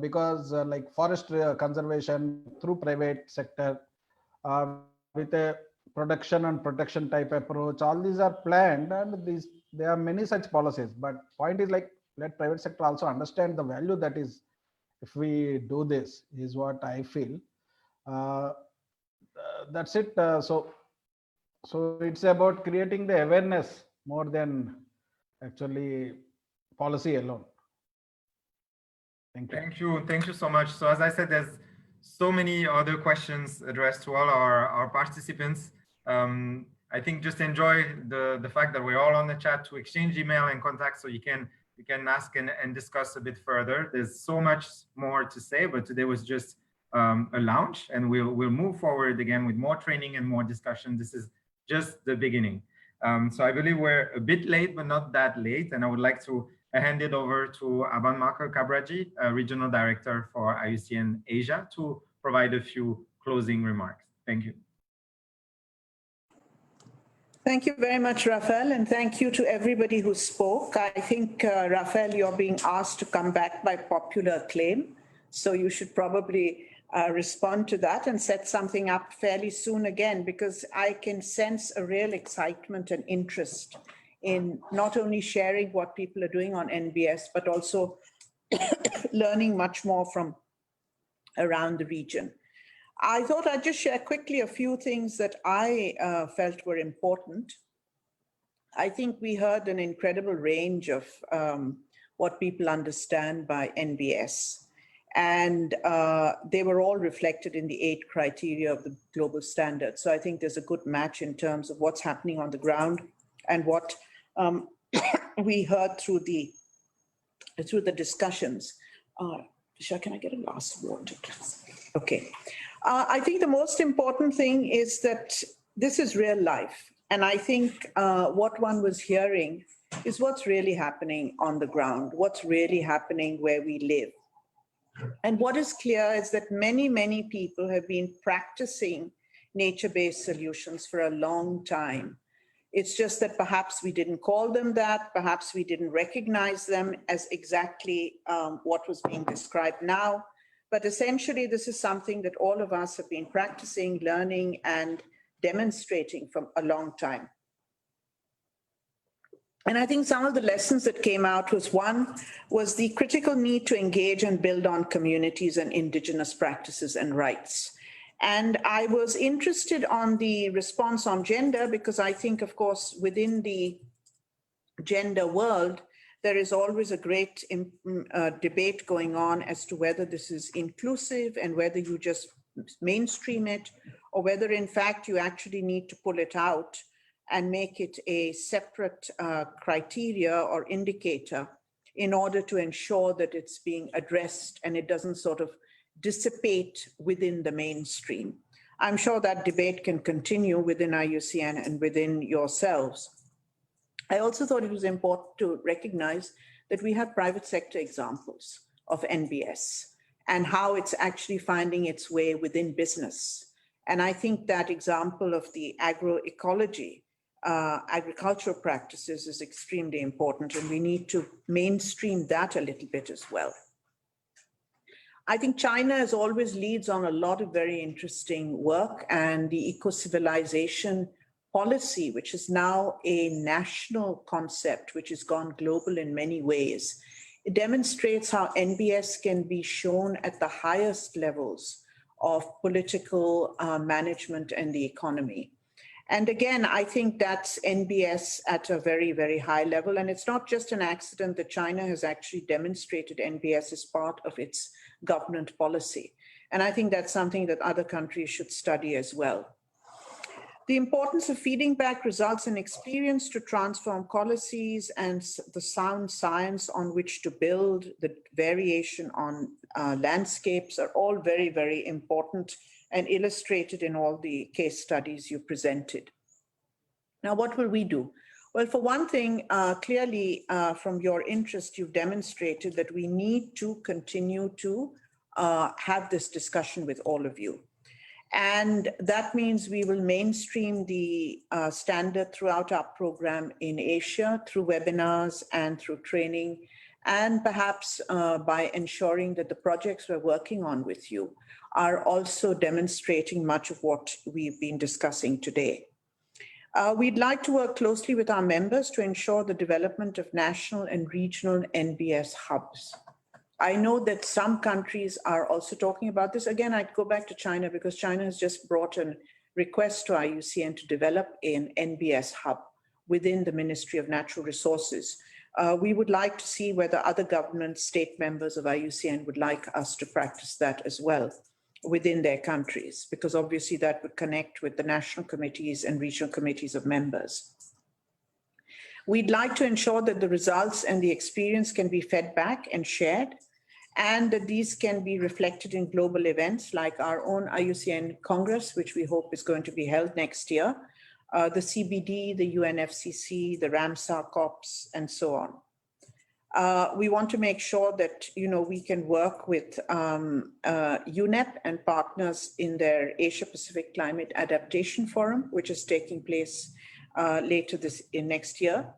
because like forest conservation through private sector with a production and protection type approach, all these are planned, and there are many such policies. But point is, like, let private sector also understand the value that is if we do this, is what I feel. That's it. So it's about creating the awareness more than actually policy alone. Thank you. Thank you so much. So as I said, there's so many other questions addressed to all our participants. I think just enjoy the fact that we're all on the chat to exchange email and contact, so you can ask and discuss a bit further. There's so much more to say, but today was just a launch, and we'll move forward again with more training and more discussion. This is just the beginning. So I believe we're a bit late, but not that late. And I would like to hand it over to Aban Marker Kabraji, Regional Director for IUCN Asia, to provide a few closing remarks. Thank you. Thank you very much, Rafael, and thank you to everybody who spoke. I think, Rafael, you're being asked to come back by popular acclaim, so you should probably respond to that and set something up fairly soon again, because I can sense a real excitement and interest in not only sharing what people are doing on NbS, but also learning much more from around the region. I thought I'd just share quickly a few things that I felt were important. I think we heard an incredible range of what people understand by NbS. And they were all reflected in the 8 criteria of the global standard. So I think there's a good match in terms of what's happening on the ground and what we heard through the discussions. Tisha, can I get a glass of water, please? Okay. I think the most important thing is that this is real life. And I think what one was hearing is what's really happening on the ground, what's really happening where we live. And what is clear is that many, many people have been practicing nature-based solutions for a long time. It's just that perhaps we didn't call them that, perhaps we didn't recognize them as exactly what was being described now. But essentially, this is something that all of us have been practicing, learning, and demonstrating for a long time. And I think some of the lessons that came out was, one, was the critical need to engage and build on communities and indigenous practices and rights. And I was interested on the response on gender, because I think, of course, within the gender world, there is always a great debate going on as to whether this is inclusive and whether you just mainstream it, or whether in fact you actually need to pull it out and make it a separate criteria or indicator in order to ensure that it's being addressed and it doesn't sort of dissipate within the mainstream. I'm sure that debate can continue within IUCN and within yourselves. I also thought it was important to recognize that we have private sector examples of NbS and how it's actually finding its way within business. And I think that example of the agroecology, agricultural practices is extremely important, and we need to mainstream that a little bit as well. I think China as always leads on a lot of very interesting work, and the eco-civilization policy, which is now a national concept, which has gone global in many ways. It demonstrates how NbS can be shown at the highest levels of political management and the economy. And again, I think that's NbS at a very, very high level. And it's not just an accident that China has actually demonstrated NbS as part of its government policy. And I think that's something that other countries should study as well. The importance of feeding back results and experience to transform policies and the sound science on which to build, the variation on landscapes are all very, very important and illustrated in all the case studies you presented. Now, what will we do? Well, for one thing, clearly from your interest, you've demonstrated that we need to continue to have this discussion with all of you. And that means we will mainstream the standard throughout our program in Asia through webinars and through training, and perhaps by ensuring that the projects we're working on with you are also demonstrating much of what we've been discussing today. We'd like to work closely with our members to ensure the development of national and regional NbS hubs. I know that some countries are also talking about this. Again, I'd go back to China because China has just brought a request to IUCN to develop an NbS hub within the Ministry of Natural Resources. We would like to see whether other governments, state members of IUCN would like us to practice that as well within their countries, because obviously that would connect with the national committees and regional committees of members. We'd like to ensure that the results and the experience can be fed back and shared, and that these can be reflected in global events like our own IUCN Congress, which we hope is going to be held next year, the CBD, the UNFCCC, the Ramsar COPs, and so on. We want to make sure that we can work with UNEP and partners in their Asia Pacific Climate Adaptation Forum, which is taking place later next year.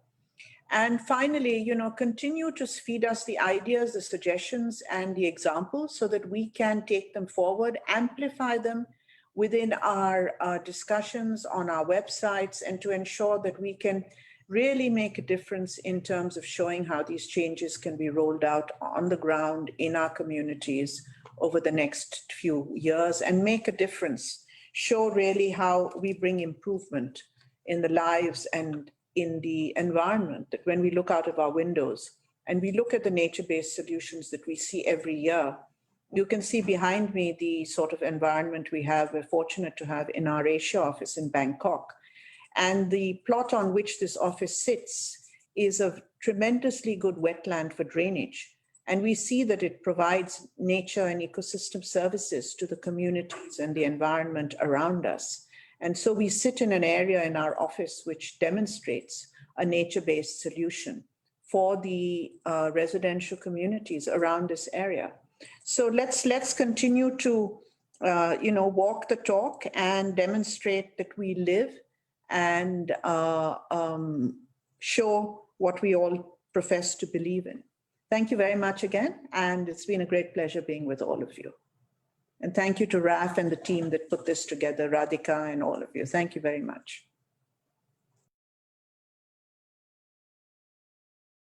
And finally, continue to feed us the ideas, the suggestions, and the examples so that we can take them forward, amplify them within our discussions on our websites, and to ensure that we can really make a difference in terms of showing how these changes can be rolled out on the ground in our communities over the next few years and make a difference, show really how we bring improvement in the lives and in the environment, that when we look out of our windows and we look at the nature-based solutions that we see every year, you can see behind me the sort of environment we're fortunate to have in our Asia office in Bangkok. And the plot on which this office sits is a tremendously good wetland for drainage. And we see that it provides nature and ecosystem services to the communities and the environment around us. And so we sit in an area in our office which demonstrates a nature-based solution for the residential communities around this area. So let's continue to walk the talk and demonstrate that we live and show what we all profess to believe in. Thank you very much again, and it's been a great pleasure being with all of you. And thank you to Raf and the team that put this together, Radhika and all of you. Thank you very much.